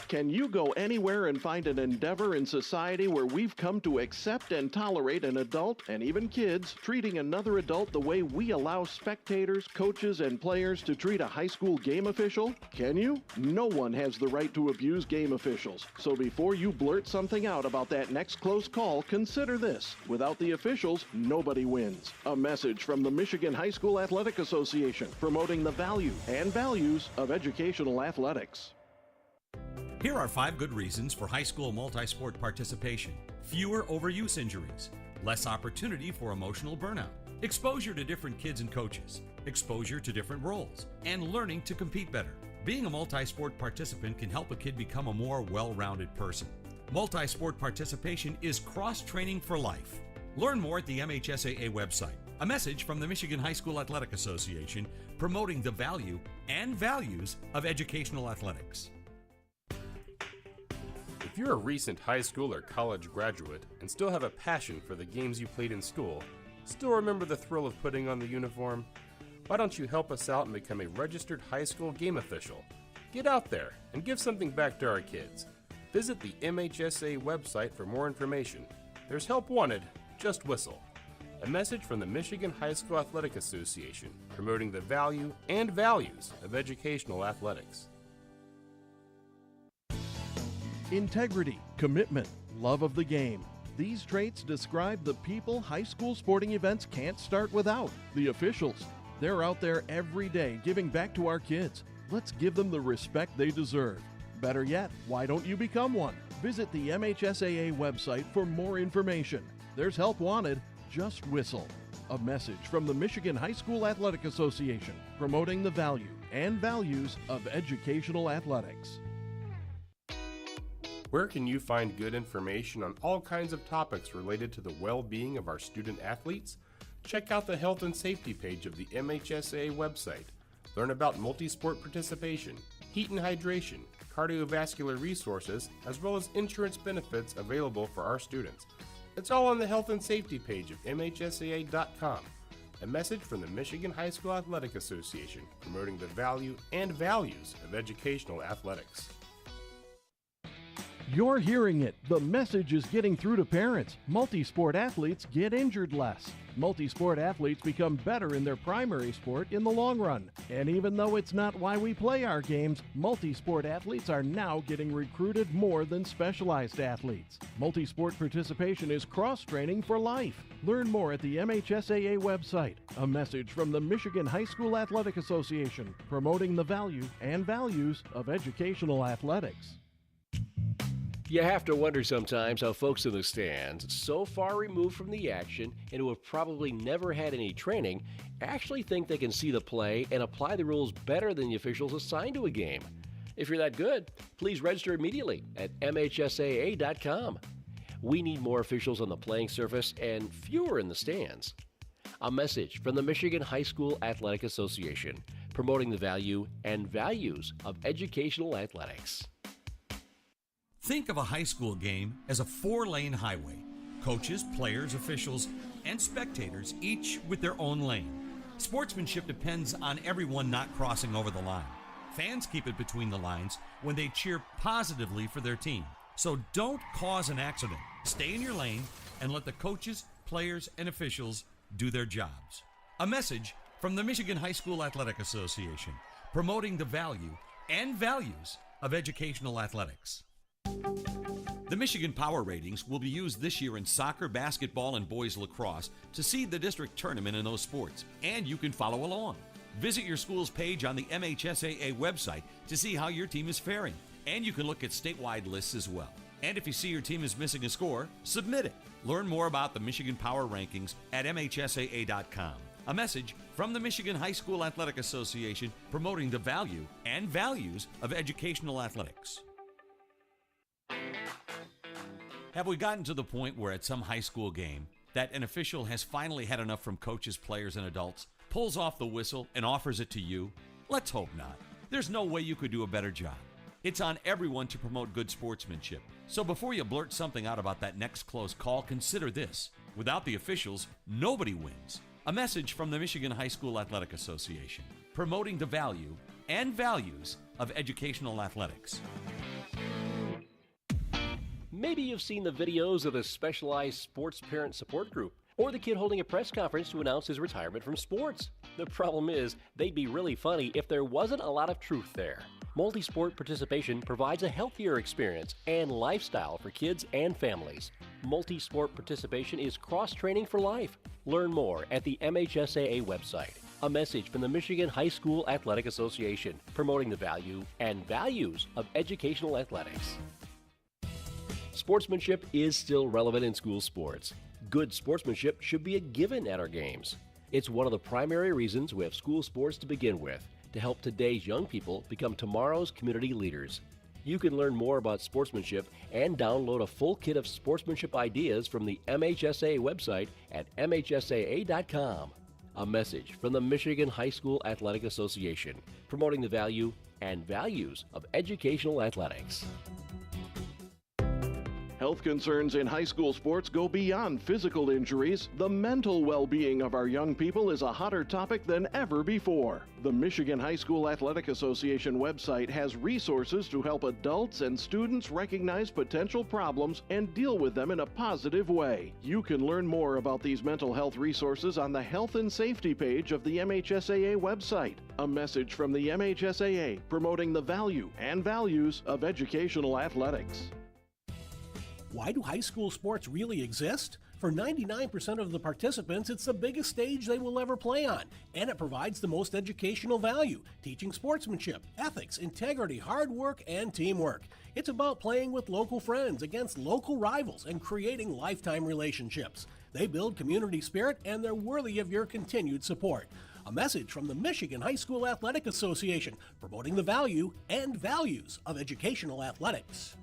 Can you go anywhere and find an endeavor in society where we've come to accept and tolerate an adult, and even kids, treating another adult the way we allow spectators, coaches, and players to treat a high school game official? Can you? No one has the right to abuse game officials. So before you blurt something out about that next close call, consider this. Without the officials, nobody wins. A message from the Michigan High School Athletic Association, promoting the value and values of educational athletics. Here are 5 good reasons for high school multi-sport participation. Fewer overuse injuries, less opportunity for emotional burnout, exposure to different kids and coaches, exposure to different roles, and learning to compete better. Being a multi-sport participant can help a kid become a more well-rounded person. Multi-sport participation is cross-training for life. Learn more at the MHSAA website. A message from the Michigan High School Athletic Association, promoting the value and values of educational athletics. If you're a recent high school or college graduate and still have a passion for the games you played in school, still remember the thrill of putting on the uniform? Why don't you help us out and become a registered high school game official? Get out there and give something back to our kids. Visit the MHSA website for more information. There's help wanted, just whistle. A message from the Michigan High School Athletic Association, promoting the value and values of educational athletics. Integrity, commitment, love of the game. These traits describe the people high school sporting events can't start without. The officials. They're out there every day giving back to our kids. Let's give them the respect they deserve. Better yet, why don't you become one? Visit the MHSAA website for more information. There's help wanted, just whistle. A message from the Michigan High School Athletic Association, promoting the value and values of educational athletics. Where can you find good information on all kinds of topics related to the well-being of our student athletes? Check out the health and safety page of the MHSAA website. Learn about multi-sport participation, heat and hydration, cardiovascular resources, as well as insurance benefits available for our students. It's all on the health and safety page of MHSAA.com. A message from the Michigan High School Athletic Association, promoting the value and values of educational athletics. You're hearing it. The message is getting through to parents. Multi-sport athletes get injured less. Multi-sport athletes become better in their primary sport in the long run. And even though it's not why we play our games, multi-sport athletes are now getting recruited more than specialized athletes. Multi-sport participation is cross-training for life. Learn more at the MHSAA website. A message from the Michigan High School Athletic Association, promoting the value and values of educational athletics. You have to wonder sometimes how folks in the stands, so far removed from the action and who have probably never had any training, actually think they can see the play and apply the rules better than the officials assigned to a game. If you're that good, please register immediately at MHSAA.com. We need more officials on the playing surface and fewer in the stands. A message from the Michigan High School Athletic Association, promoting the value and values of educational athletics. Think of a high school game as a 4-lane highway. Coaches, players, officials, and spectators, each with their own lane. Sportsmanship depends on everyone not crossing over the line. Fans keep it between the lines when they cheer positively for their team. So don't cause an accident. Stay in your lane and let the coaches, players, and officials do their jobs. A message from the Michigan High School Athletic Association, promoting the value and values of educational athletics. The Michigan Power Ratings will be used this year in soccer, basketball, and boys lacrosse to seed the district tournament in those sports, and you can follow along. Visit your school's page on the MHSAA website to see how your team is faring. And you can look at statewide lists as well. And if you see your team is missing a score, submit it. Learn more about the Michigan Power Rankings at MHSAA.com. A message from the Michigan High School Athletic Association promoting the value and values of educational athletics. Have we gotten to the point where at some high school game that an official has finally had enough from coaches, players, and adults, pulls off the whistle, and offers it to you? Let's hope not. There's no way you could do a better job. It's on everyone to promote good sportsmanship. So before you blurt something out about that next close call, consider this. Without the officials, nobody wins. A message from the Michigan High School Athletic Association, promoting the value and values of educational athletics. Maybe you've seen the videos of the specialized sports parent support group, or the kid holding a press conference to announce his retirement from sports. The problem is, they'd be really funny if there wasn't a lot of truth there. Multi-sport participation provides a healthier experience and lifestyle for kids and families. Multi-sport participation is cross-training for life. Learn more at the MHSAA website. A message from the Michigan High School Athletic Association, promoting the value and values of educational athletics. Sportsmanship is still relevant in school sports. Good sportsmanship should be a given at our games. It's one of the primary reasons we have school sports to begin with, to help today's young people become tomorrow's community leaders. You can learn more about sportsmanship and download a full kit of sportsmanship ideas from the MHSAA website at MHSAA.com. A message from the Michigan High School Athletic Association, promoting the value and values of educational athletics. Health concerns in high school sports go beyond physical injuries. The mental well-being of our young people is a hotter topic than ever before. The Michigan High School Athletic Association website has resources to help adults and students recognize potential problems and deal with them in a positive way. You can learn more about these mental health resources on the Health and Safety page of the MHSAA website. A message from the MHSAA promoting the value and values of educational athletics. Why do high school sports really exist? For 99% of the participants, it's the biggest stage they will ever play on, and it provides the most educational value, teaching sportsmanship, ethics, integrity, hard work, and teamwork. It's about playing with local friends against local rivals and creating lifetime relationships. They build community spirit, and they're worthy of your continued support. A message from the Michigan High School Athletic Association, promoting the value and values of educational athletics.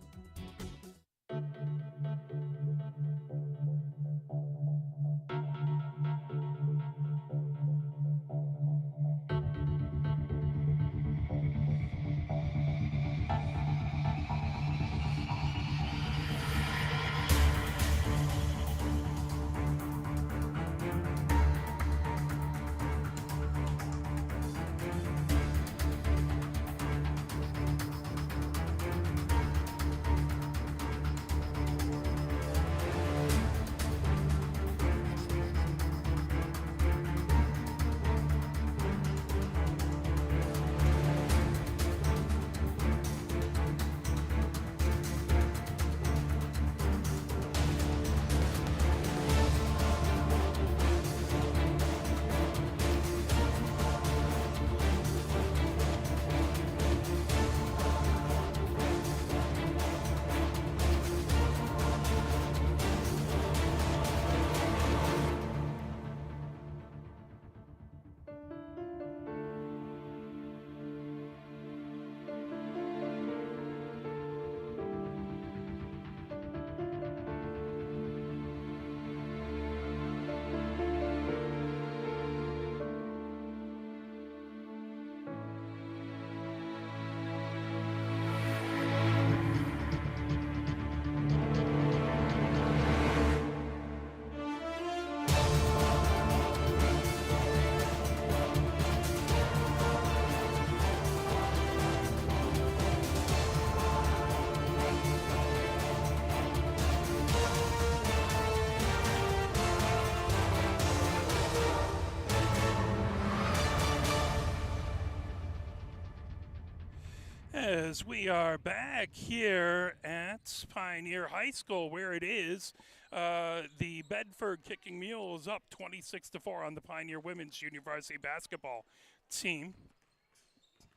As we are back here at Pioneer High School, where it is The Bedford Kicking Mules up 26-4 on the Pioneer Women's Junior Varsity Basketball team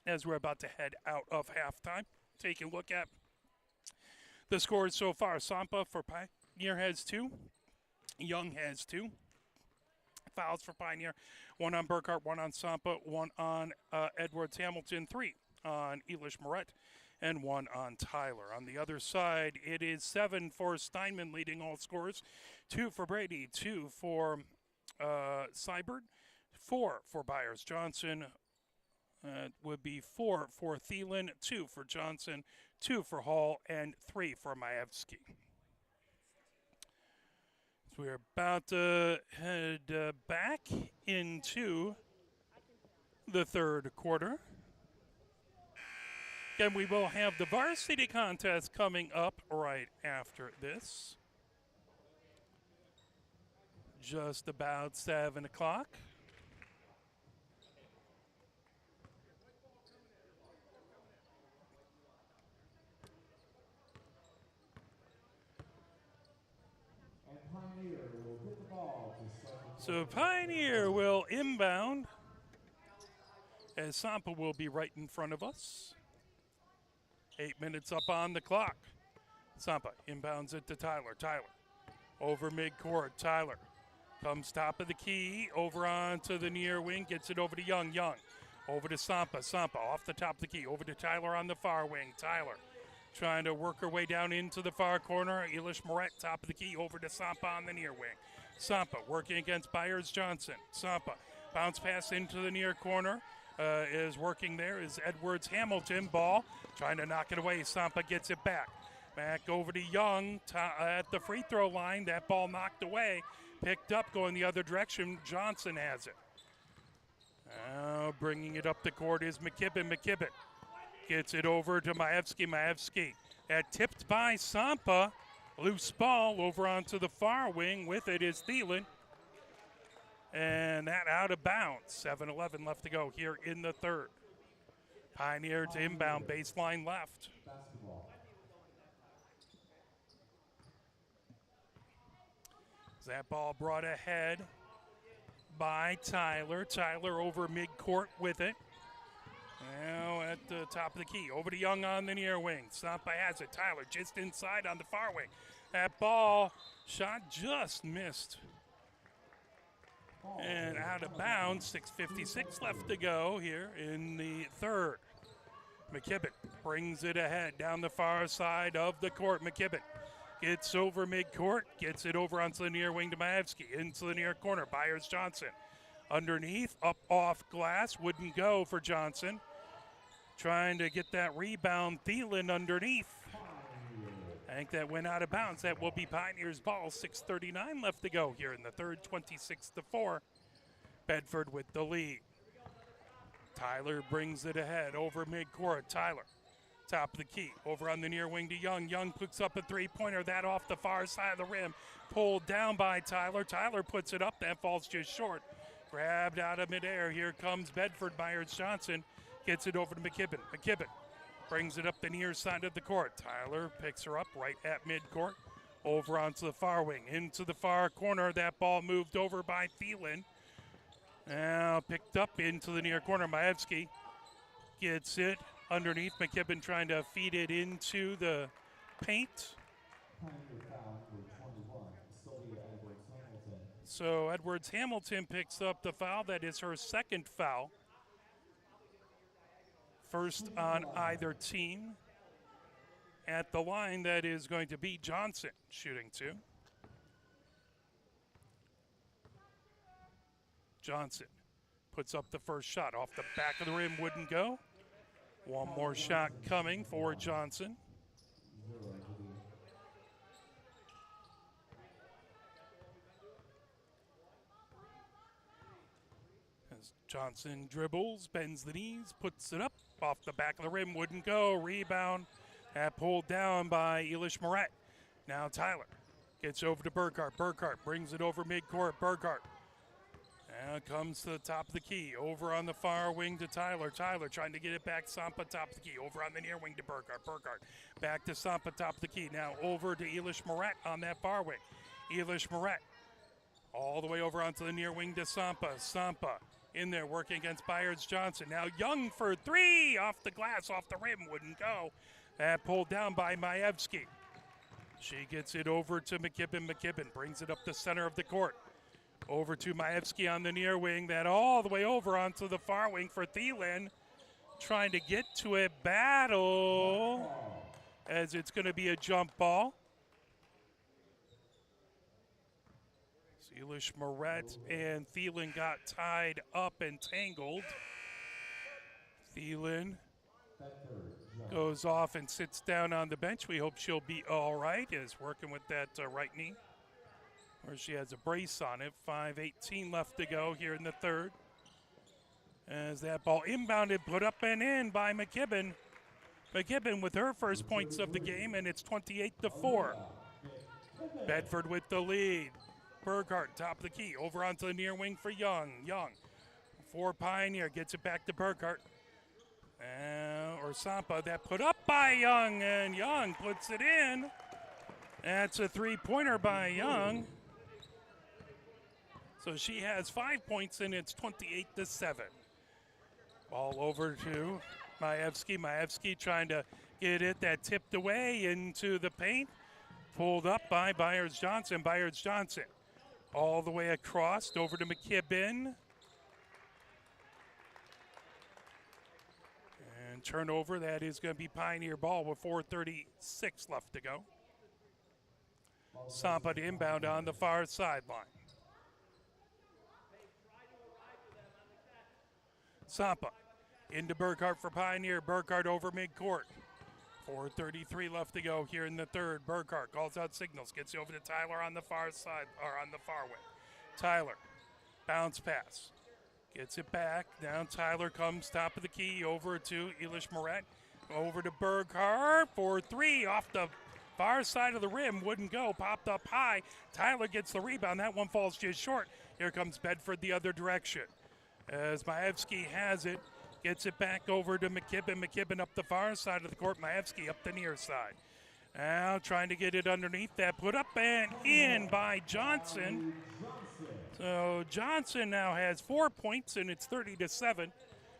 as we're about to head out of halftime. Taking a look at the scores so far. Sampa for Pioneer has 2. Young has 2. Fouls for Pioneer. 1 on Burkhart, 1 on Sampa, 1 on Edwards Hamilton, 3 on Elish Moret, and 1 on Tyler. On the other side, it is 7 for Steinman leading all scores, 2 for Brady, 2 for Seibert, 4 for Byers Johnson, would be 4 for Thielen, 2 for Johnson, 2 for Hall, and 3 for Majewski. So we're about to head back into the third quarter. Again, we will have the varsity contest coming up right after this. Just about 7 o'clock. So Pioneer will inbound as Sampa will be right in front of us. 8 minutes up on the clock. Sampa inbounds it to Tyler. Tyler over midcourt. Tyler comes top of the key over onto the near wing. Gets it over to Young. Young over to Sampa. Sampa off the top of the key. Over to Tyler on the far wing. Tyler trying to work her way down into the far corner. Elish Moret top of the key over to Sampa on the near wing. Sampa working against Byers Johnson. Sampa bounce pass into the near corner. Is working there is Edwards Hamilton. Ball trying to knock it away. Sampa gets it back. Back over to Young at the free throw line. That ball knocked away. Picked up going the other direction. Johnson has it. Now bringing it up the court is McKibben. McKibben gets it over to Majewski. Majewski tipped by Sampa. Loose ball over onto the far wing. With it is Thielen. And that out of bounds. 7:11 left to go here in the third. Pioneer to inbound, baseline left. That ball brought ahead by Tyler. Tyler over midcourt with it. Now at the top of the key. Over to Young on the near wing. Sampa has it. Tyler just inside on the far wing. That ball shot just missed. And out of bounds. 6:56 left to go here in the third. McKibben brings it ahead down the far side of the court. McKibben gets over midcourt. Gets it over onto the near wing to Majewski. Into the near corner. Byers Johnson. Underneath. Up off glass. Wouldn't go for Johnson. Trying to get that rebound. Thielen underneath. I think that went out of bounds. That will be Pioneers' ball. 6:39 left to go here in the third. 26-4. Bedford with the lead. Tyler brings it ahead over midcourt. Tyler, top of the key. Over on the near wing to Young. Young puts up a three-pointer. That off the far side of the rim. Pulled down by Tyler. Tyler puts it up. That falls just short. Grabbed out of midair. Here comes Bedford. Byers Johnson gets it over to McKibben. McKibben brings it up the near side of the court. Tyler picks her up right at midcourt. Over onto the far wing. Into the far corner. That ball moved over by Thielen. Now picked up into the near corner. Majewski gets it underneath. McKibben trying to feed it into the paint. So Edwards Hamilton picks up the foul. That is her second foul. First on either team. At the line, that is going to be Johnson shooting two. Johnson puts up the first shot off the back of the rim, wouldn't go. One more shot coming for Johnson. As Johnson dribbles, bends the knees, puts it up off the back of the rim, wouldn't go. Rebound, that pulled down by Elish Moret. Now Tyler gets over to Burkhart. Burkhart brings it over midcourt. Burkhart now comes to the top of the key. Over on the far wing to Tyler. Tyler trying to get it back. Sampa top of the key. Over on the near wing to Burkhart. Burkhart back to Sampa top of the key. Now over to Elish Moret on that far wing. Elish Moret. All the way over onto the near wing to Sampa. Sampa in there working against Byers Johnson. Now Young for three. Off the glass, off the rim. Wouldn't go. That pulled down by Maevsky. She gets it over to McKibben. McKibben brings it up the center of the court. Over to Maevsky on the near wing. That all the way over onto the far wing for Thielen. Trying to get to a battle as it's going to be a jump ball. Elish Moret and Thielen got tied up and tangled. Thielen goes off and sits down on the bench. We hope she'll be all right, is working with that right knee, where she has a brace on it. 5:18 left to go here in the third. As that ball inbounded, put up and in by McKibben. McKibben with her first points of the game, and it's 28-4. Bedford with the lead. Burkhart, top of the key, over onto the near wing for Young. Young for Pioneer, gets it back to Burkhart. Or Sampa, that put up by Young, and Young puts it in. That's a three-pointer by Young. So she has 5 points, and it's 28-7. Ball over to Maevsky. Maevsky trying to get it, that tipped away into the paint. Pulled up by Byers Johnson. Byers Johnson all the way across, over to McKibben. And turnover, that is going to be Pioneer ball with 4:36 left to go. Sampa to inbound on the far sideline. Sampa into Burkhart for Pioneer. Burkhart over midcourt. 4:33 left to go here in the third. Burkhart calls out signals, gets it over to Tyler on the far side, or on the far wing. Tyler, bounce pass, gets it back. Down Tyler comes top of the key over to Elish Moret. Over to Burkhart for three off the far side of the rim. Wouldn't go, popped up high. Tyler gets the rebound. That one falls just short. Here comes Bedford the other direction. As Maevsky has it. Gets it back over to McKibben. McKibben up the far side of the court. Maevsky up the near side. Now trying to get it underneath that. Put up and in by Johnson. So Johnson now has 4 points, and it's 30-7.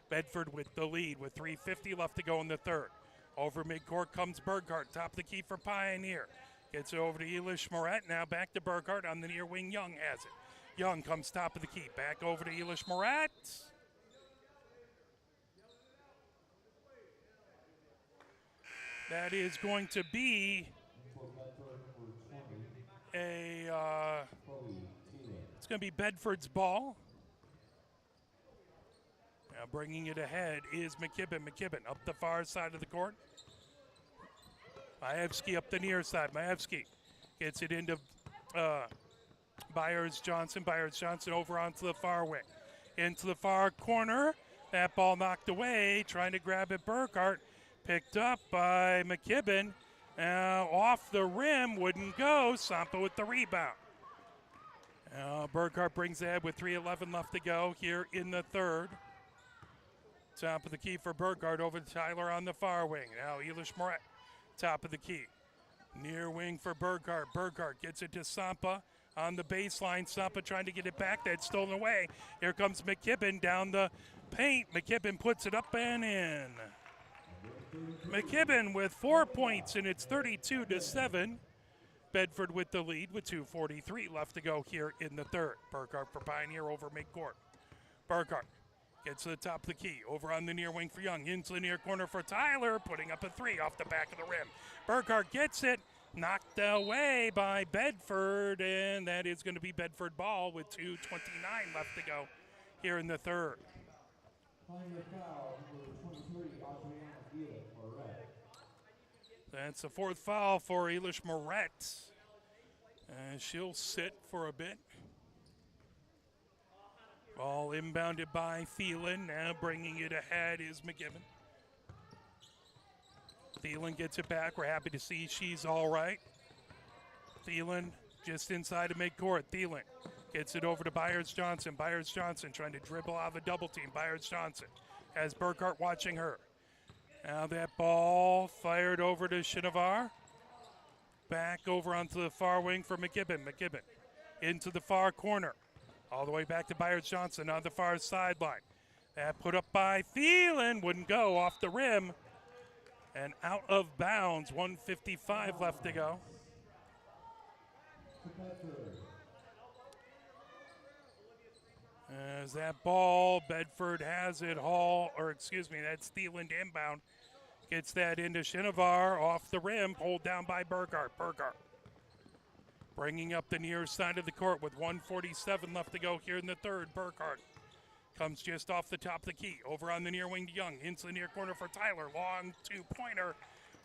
Bedford with the lead with 3:50 left to go in the third. Over midcourt comes Burkhart. Top of the key for Pioneer. Gets it over to Elish Moret. Now back to Burkhart on the near wing. Young has it. Young comes top of the key. Back over to Elish Moret. That is going to be it's going to be Bedford's ball. Now bringing it ahead is McKibben. McKibben up the far side of the court. Maevsky up the near side. Maevsky gets it into Byers Johnson. Byers Johnson over onto the far wing. Into the far corner. That ball knocked away. Trying to grab it, Burkhart. Picked up by McKibben. Off the rim, wouldn't go. Sampa with the rebound. Burkhart brings ahead with 3:11 left to go here in the third. Top of the key for Burkhart over to Tyler on the far wing. Now Elish Moret, top of the key. Near wing for Burkhart. Burkhart gets it to Sampa on the baseline. Sampa trying to get it back. That's stolen away. Here comes McKibben down the paint. McKibben puts it up and in. McKibben with 4 points, and it's 32-7. Bedford with the lead with 2:43 left to go here in the third. Burkhart for Pioneer over midcourt. Burkhart gets to the top of the key. Over on the near wing for Young. Into the near corner for Tyler. Putting up a three off the back of the rim. Burkhart gets it. Knocked away by Bedford, and that is going to be Bedford ball with 2:29 left to go here in the third. That's the fourth foul for Elish Moret. She'll sit for a bit. Ball inbounded by Thielen. Now bringing it ahead is McKibben. Thielen gets it back. We're happy to see she's all right. Thielen just inside of midcourt. Thielen gets it over to Byers Johnson. Byers Johnson trying to dribble out of a double team. Byers Johnson has Burkhart watching her. Now that ball fired over to Shinovar. Back over onto the far wing for McKibben. McKibben into the far corner. All the way back to Byers Johnson on the far sideline. That put up by Thielen. Wouldn't go off the rim. And out of bounds. 1:55 left to go. As that ball, Bedford has it. That's Thielen inbound. Gets that into Shinovar off the rim, pulled down by Burghardt. Burghardt bringing up the near side of the court with 1:47 left to go here in the third. Burghardt comes just off the top of the key. Over on the near wing to Young. Into the near corner for Tyler. Long two-pointer.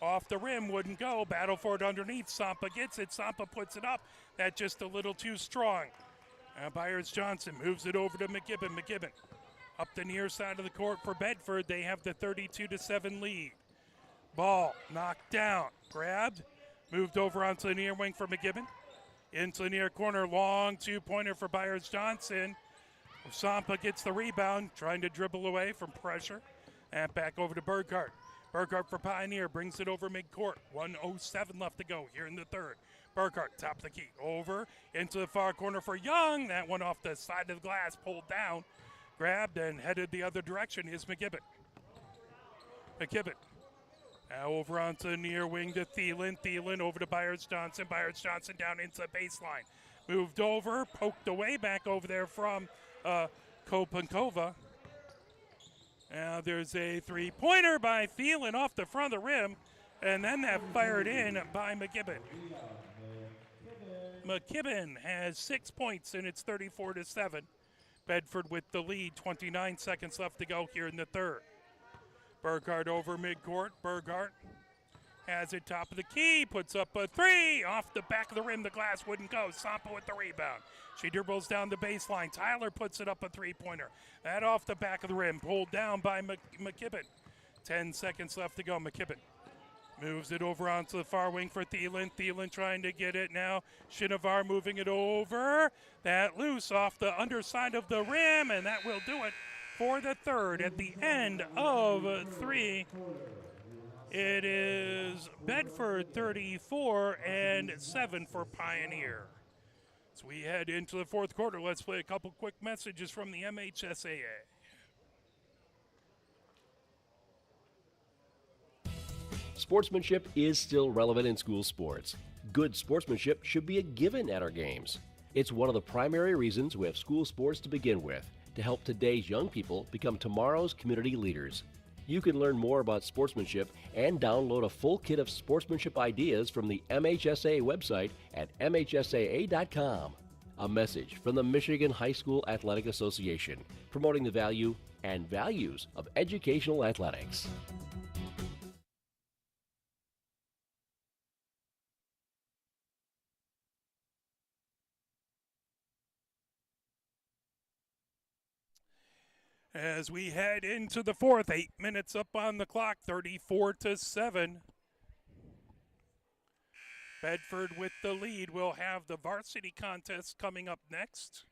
Off the rim, wouldn't go. Battle for it underneath. Sampa gets it. Sampa puts it up. That just a little too strong. Byers Johnson moves it over to McKibben. McKibben up the near side of the court for Bedford. They have the 32-7 lead. Ball knocked down, grabbed, moved over onto the near wing for McKibben. Into the near corner, long two-pointer for Byers Johnson. Sampa gets the rebound, trying to dribble away from pressure. And back over to Burghardt. Burghardt for Pioneer brings it over midcourt. 1:07 left to go here in the third. Burghardt, top of the key, over into the far corner for Young. That one off the side of the glass, pulled down, grabbed, and headed the other direction is McKibben. McKibben now over onto the near wing to Thielen. Thielen over to Byers Johnson. Byers Johnson down into the baseline. Moved over, poked away, back over there from Kopankova. Now there's a three-pointer by Thielen off the front of the rim, and then that fired in by McKibben. McKibben has 6 points, and it's 34-7. Bedford with the lead, 29 seconds left to go here in the third. Burghardt over midcourt. Burghardt has it top of the key, puts up a three. Off the back of the rim, the glass wouldn't go. Sampa with the rebound. She dribbles down the baseline. Tyler puts it up a three-pointer. That off the back of the rim, pulled down by McKibben. 10 seconds left to go. McKibben moves it over onto the far wing for Thielen. Thielen trying to get it now. Shinovar moving it over. That loose off the underside of the rim, and that will do it for the third. At the end of three, it is Bedford 34-7 for Pioneer. As we head into the fourth quarter, let's play a couple quick messages from the MHSAA. Sportsmanship is still relevant in school sports. Good sportsmanship should be a given at our games. It's one of the primary reasons we have school sports to begin with, to help today's young people become tomorrow's community leaders. You can learn more about sportsmanship and download a full kit of sportsmanship ideas from the MHSAA website at mhsaa.com. A message from the Michigan High School Athletic Association, promoting the value and values of educational athletics. As we head into the fourth, 8 minutes up on the clock, 34-7. Bedford with the lead. We'll have the varsity contest coming up next.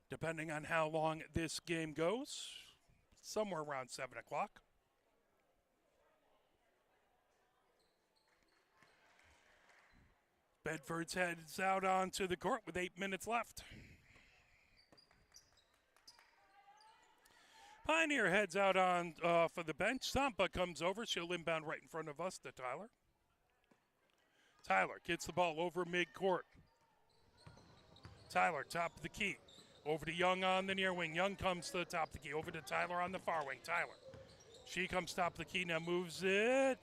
Depending on how long this game goes, somewhere around 7 o'clock. Bedford's heads out onto the court with 8 minutes left. Pioneer heads out on for the bench. Sampa comes over. She'll inbound right in front of us to Tyler. Tyler gets the ball over midcourt. Tyler, top of the key. Over to Young on the near wing. Young comes to the top of the key. Over to Tyler on the far wing. Tyler. She comes top of the key. Now moves it.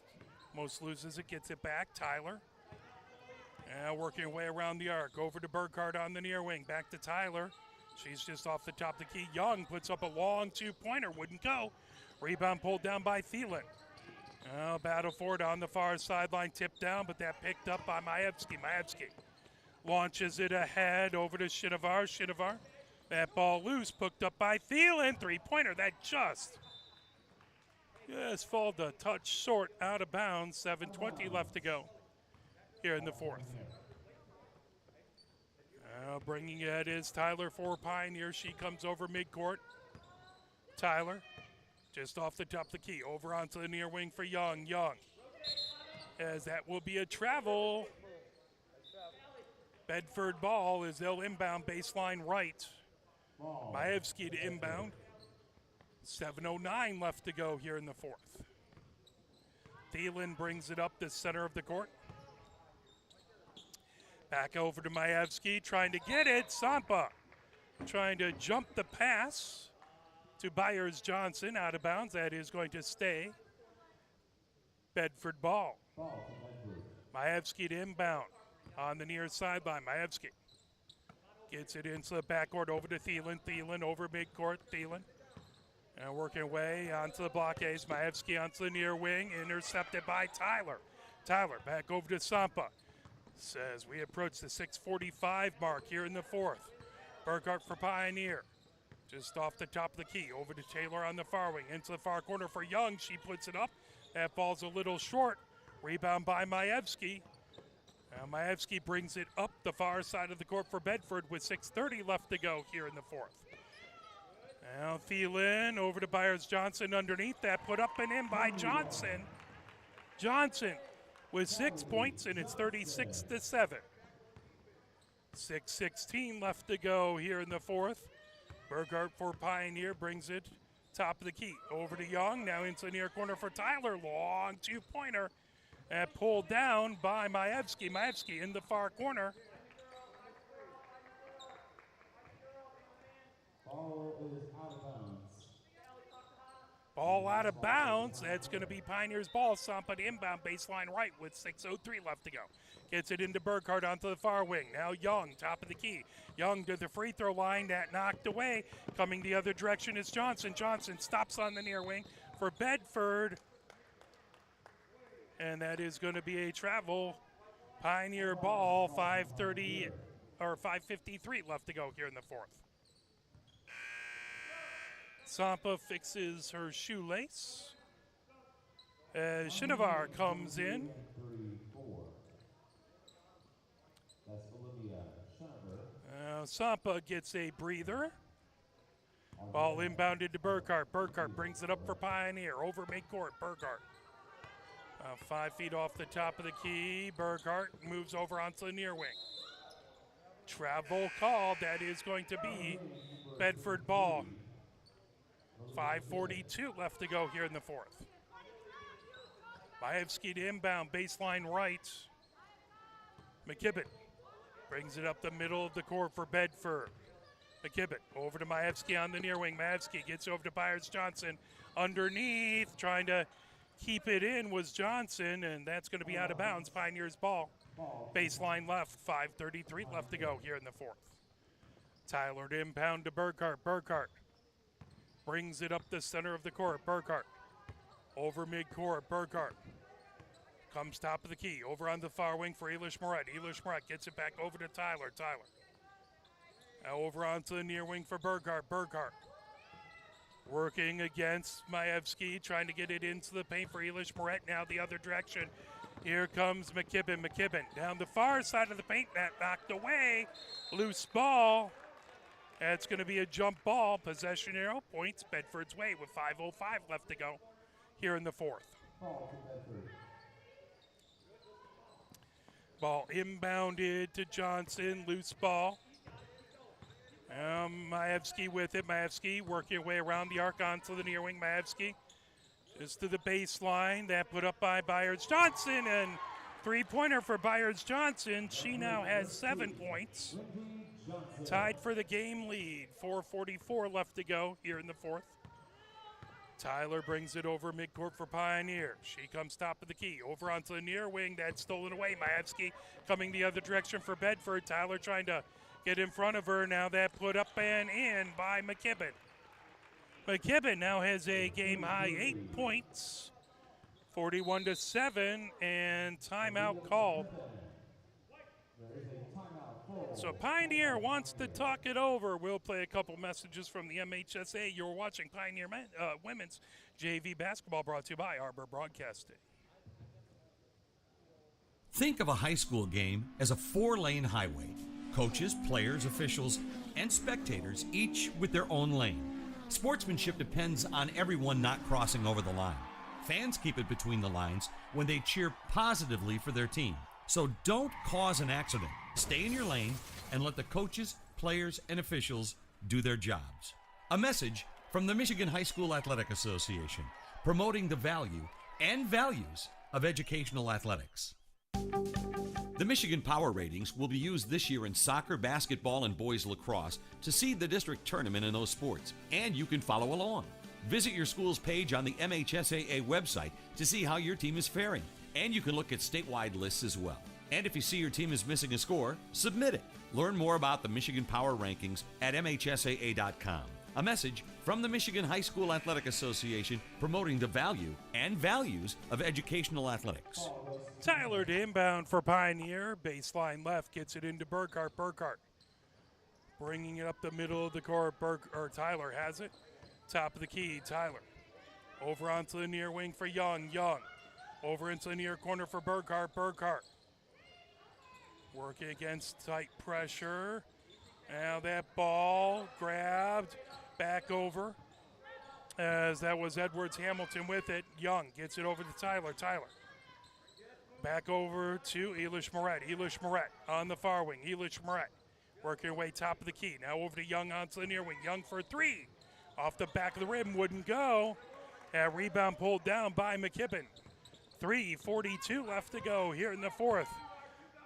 Most loses it. Gets it back. Tyler. Now working her way around the arc. Over to Burghardt on the near wing. Back to Tyler. She's just off the top of the key. Young puts up a long two-pointer. Wouldn't go. Rebound pulled down by Thielen. Now battle for it on the far sideline. Tipped down, but that picked up by Majewski. Majewski launches it ahead over to Shinovar. Shinovar. That ball loose. Picked up by Thielen. Three-pointer. That just falls a touch short out of bounds. 7:20 left to go here in the fourth. Now bringing it is Tyler for Pioneer. She comes over midcourt. Tyler Just off the top of the key. Over onto the near wing for Young. Young. As that will be a travel. Bedford ball as they'll inbound baseline right. Maevsky to inbound. 7:09 left to go here in the fourth. Thielen brings it up the center of the court. Back over to Maevsky, trying to get it. Sampa trying to jump the pass to Byers Johnson, out of bounds. That is going to stay. Bedford ball. Maevsky to inbound on the near sideline. Maevsky gets it into the backcourt over to Thielen. Thielen over midcourt. Thielen. And working away onto the blockades. Maevsky onto the near wing, intercepted by Tyler. Tyler back over to Sampa. Says we approach the 6:45 mark here in the fourth. Burkhart for Pioneer. Just off the top of the key. Over to Taylor on the far wing. Into the far corner for Young. She puts it up. That ball's a little short. Rebound by Maevsky. Maevsky brings it up the far side of the court for Bedford with 6:30 left to go here in the fourth. Now Thielen over to Byers Johnson underneath. That put up and in by Johnson. Johnson with 6 points, and it's 36-7. 6:16 left to go here in the fourth. Burkhart for Pioneer brings it top of the key. Over to Young, now into the near corner for Tyler. Long two-pointer. And pulled down by Maevsky. Maevsky in the far corner. Ball is out of bounds. Ball out of bounds. That's going to be Pioneer's ball. Sampa inbound baseline right with 6:03 left to go. Gets it into Burkhart onto the far wing. Now Young, top of the key. Young to the free throw line. That knocked away. Coming the other direction is Johnson. Johnson stops on the near wing for Bedford. And that is going to be a travel. Pioneer ball, 5:53 left to go here in the fourth. Sampa fixes her shoelace. As Shinovar comes in. Sampa gets a breather. Ball inbounded to Burkhart. Burkhart brings it up for Pioneer. Over midcourt, Burkhart. 5 feet off the top of the key. Burkhart moves over onto the near wing. Travel call. That is going to be Bedford ball. 5:42 left to go here in the fourth. Maevsky to inbound, baseline right. McKibben brings it up the middle of the court for Bedford. McKibben over to Maevsky on the near wing. Maevsky gets over to Byers Johnson underneath, trying to keep it in was Johnson, and that's going to be out of bounds. Pioneers ball. Baseline left, 5:33 left to go here in the fourth. Tyler to inbound to Burkhart. Burkhart brings it up the center of the court. Burkhart over midcourt. Burkhart comes top of the key. Over on the far wing for Elish Moret. Elish Moret gets it back over to Tyler. Tyler now over onto the near wing for Burkhart. Burkhart working against Maevsky, trying to get it into the paint for Elish Moret. Now the other direction. Here comes McKibben. McKibben down the far side of the paint. That knocked away. Loose ball. That's going to be a jump ball. Possession arrow points Bedford's way with 5:05 left to go here in the fourth. Ball inbounded to Johnson. Loose ball. Maevsky with it. Maevsky working her way around the arc onto the near wing. Maevsky is to the baseline. That put up by Byers Johnson, and three-pointer for Byers Johnson. She now has 7 points. Tied for the game lead. 4:44 left to go here in the fourth. Tyler brings it over midcourt for Pioneer. She comes top of the key. Over onto the near wing. That's stolen away. Maevsky coming the other direction for Bedford. Tyler trying to get in front of her. Now that put up and in by McKibben. McKibben now has a game-high 8 points. 41-7, and timeout called. So Pioneer wants to talk it over. We'll play a couple messages from the MHSA. You're watching Pioneer Women's JV Basketball, brought to you by Arbor Broadcasting. Think of a high school game as a 4-lane highway. Coaches, players, officials, and spectators, each with their own lane. Sportsmanship depends on everyone not crossing over the line. Fans keep it between the lines when they cheer positively for their team. So don't cause an accident. Stay in your lane and let the coaches, players, and officials do their jobs. A message from the Michigan High School Athletic Association, promoting the value and values of educational athletics. The Michigan Power Ratings will be used this year in soccer, basketball, and boys lacrosse to seed the district tournament in those sports, and you can follow along. Visit your school's page on the MHSAA website to see how your team is faring, and you can look at statewide lists as well. And if you see your team is missing a score, submit it. Learn more about the Michigan Power Rankings at MHSAA.com. A message from the Michigan High School Athletic Association, promoting the value and values of educational athletics. Tyler to inbound for Pioneer. Baseline left, gets it into Burkhart. Burkhart bringing it up the middle of the court. Tyler has it. Top of the key, Tyler. Over onto the near wing for Young. Young over into the near corner for Burkhart. Burkhart working against tight pressure. Now that ball grabbed back over as that was Edwards Hamilton with it. Young gets it over to Tyler. Tyler back over to Elish Moret. Elish Moret on the far wing. Elish Moret working away top of the key. Now over to Young onto the near wing. Young for three. Off the back of the rim, wouldn't go. That rebound pulled down by McKibbin. 3:42 left to go here in the fourth.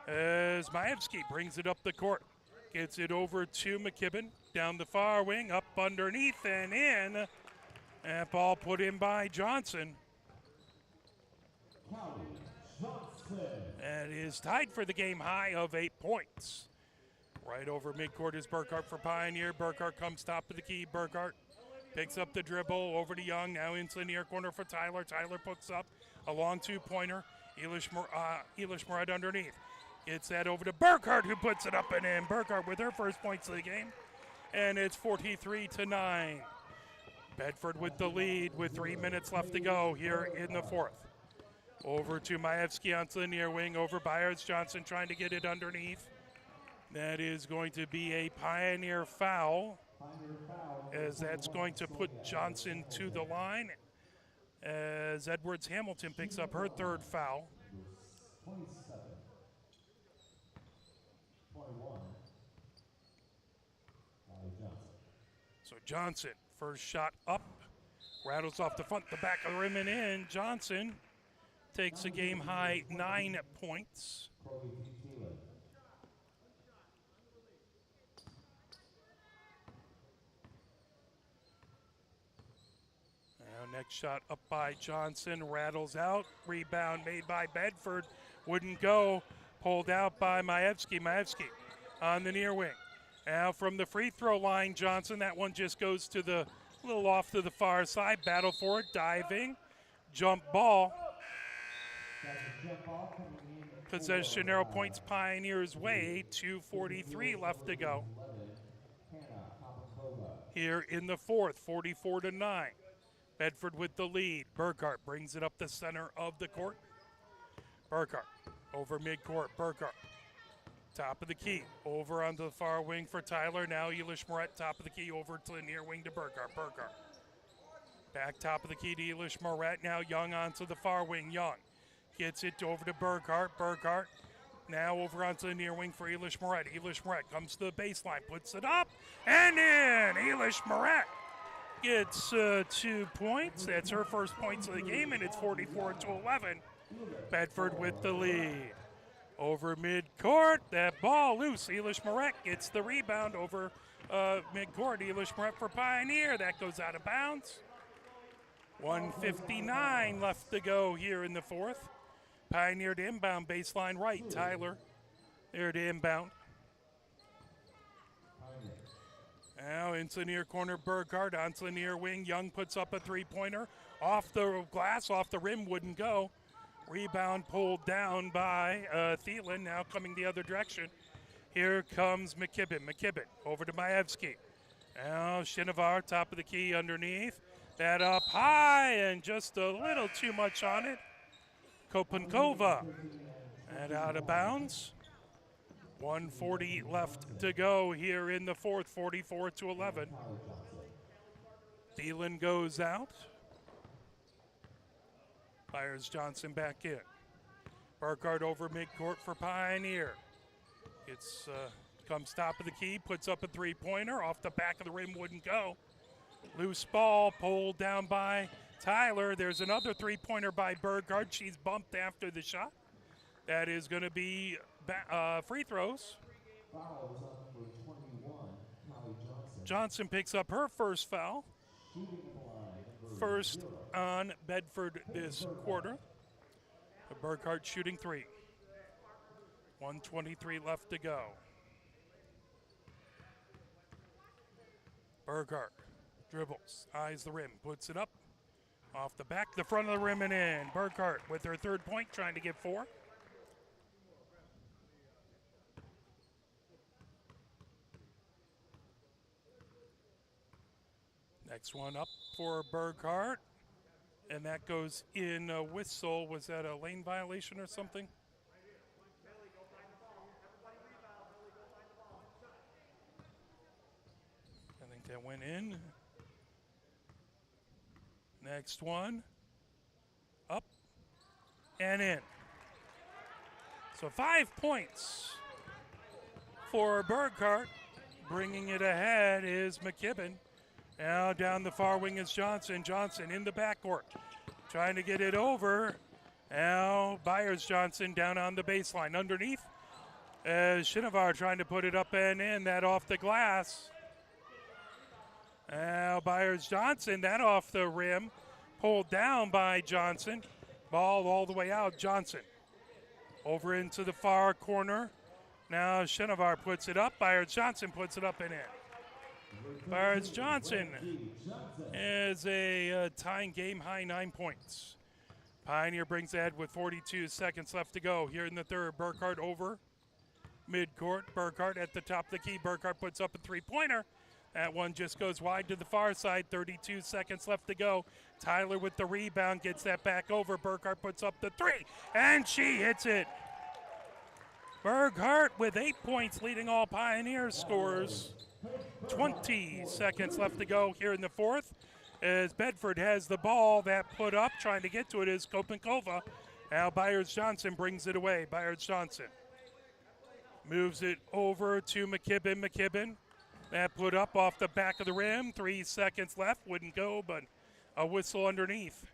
As Majewski brings it up the court. Gets it over to McKibbin. Down the far wing, up underneath and in. That ball put in by Johnson. And is tied for the game high of 8 points. Right over midcourt is Burkhart for Pioneer. Burkhart comes top of the key. Burkhart picks up the dribble over to Young. Now into the near corner for Tyler. Tyler puts up a long two-pointer. Elish Moret underneath. Gets that over to Burkhart, who puts it up and in. Burkhart with her first points of the game. And it's 43-9. Bedford with the lead with 3 minutes left to go here in the fourth. Over to Majewski onto the near wing. Over Byers. Johnson trying to get it underneath. That is going to be a Pioneer foul, as that's going to put Johnson to the line, as Edwards Hamilton picks up her third foul. So Johnson, first shot up, rattles off the front, the back of the rim and in. Johnson takes a game high 9 points. Next shot up by Johnson, rattles out. Rebound made by Bedford, wouldn't go. Pulled out by Majewski. Majewski on the near wing. Now from the free throw line, Johnson. That one just goes to the little off to the far side. Battle for it, diving, jump ball. Possession arrow points Pioneers way. 2:43 left to go. Here in the fourth, 44-9. Bedford with the lead. Burkhart brings it up the center of the court. Burkhart over midcourt. Burkhart top of the key. Over onto the far wing for Tyler. Now Elish Moret top of the key over to the near wing to Burkhart. Burkhart back top of the key to Elish Moret. Now Young onto the far wing. Young gets it over to Burkhart. Burkhart now over onto the near wing for Elish Moret. Elish Moret comes to the baseline. Puts it up and in. Elish Moret gets 2 points. That's her first points of the game, and it's 44-11. Bedford with the lead. Over midcourt, that ball loose. Elish Moret gets the rebound over midcourt. Elish Moret for Pioneer. That goes out of bounds. 1:59 left to go here in the fourth. Pioneer to inbound, baseline right. Tyler there to inbound. Now into the near corner, Burkhart onto the near wing. Young puts up a three-pointer. Off the glass, off the rim, wouldn't go. Rebound pulled down by Thielen, now coming the other direction. Here comes McKibbin. McKibbin over to Majewski. Now Shinovar, top of the key underneath. That up high and just a little too much on it. Kopankova. And out of bounds. 1:40 left to go here in the fourth, 44-11. Thielen goes out. Byers Johnson back in. Burkhardt over midcourt for Pioneer. It's comes top of the key, puts up a three-pointer. Off the back of the rim, wouldn't go. Loose ball pulled down by Tyler. There's another three-pointer by Burkhardt. She's bumped after the shot. That is going to be free throws. Fouls on number 21, Callie Johnson. Johnson picks up her first foul. Shooting at the line, number First 0. on Bedford this quarter. Burkhardt shooting three. 1:23 left to go. Burkhardt dribbles, eyes the rim, puts it up. Off the back, the front of the rim and in. Burkhardt with her third point, trying to get four. Next one up for Burkhardt. And that goes in a whistle. Was that a lane violation or something? I think that went in. Next one. Up and in. So 5 points for Burkhardt. Bringing it ahead is McKibben. Now down the far wing is Johnson. Johnson in the backcourt. Trying to get it over. Now Byers Johnson down on the baseline. Underneath as Shinovar trying to put it up and in. That off the glass. Now Byers Johnson, that off the rim. Pulled down by Johnson. Ball all the way out. Johnson over into the far corner. Now Shinovar puts it up. Byers Johnson puts it up and in. Byers Johnson is a tying game high 9 points. Pioneer brings ahead with 42 seconds left to go here in the third. Burkhardt over midcourt. Burkhardt at the top of the key. Burkhardt puts up a three-pointer. That one just goes wide to the far side. 32 seconds left to go. Tyler with the rebound gets that back over. Burkhardt puts up the three, and she hits it. Burkhardt with 8 points, leading all Pioneer scores. 20 seconds left to go here in the fourth as Bedford has the ball. That put up, trying to get to it is Kopenkova. Now Byers Johnson brings it away. Byers Johnson moves it over to McKibben. McKibben, that put up off the back of the rim. 3 seconds left, wouldn't go, but a whistle underneath.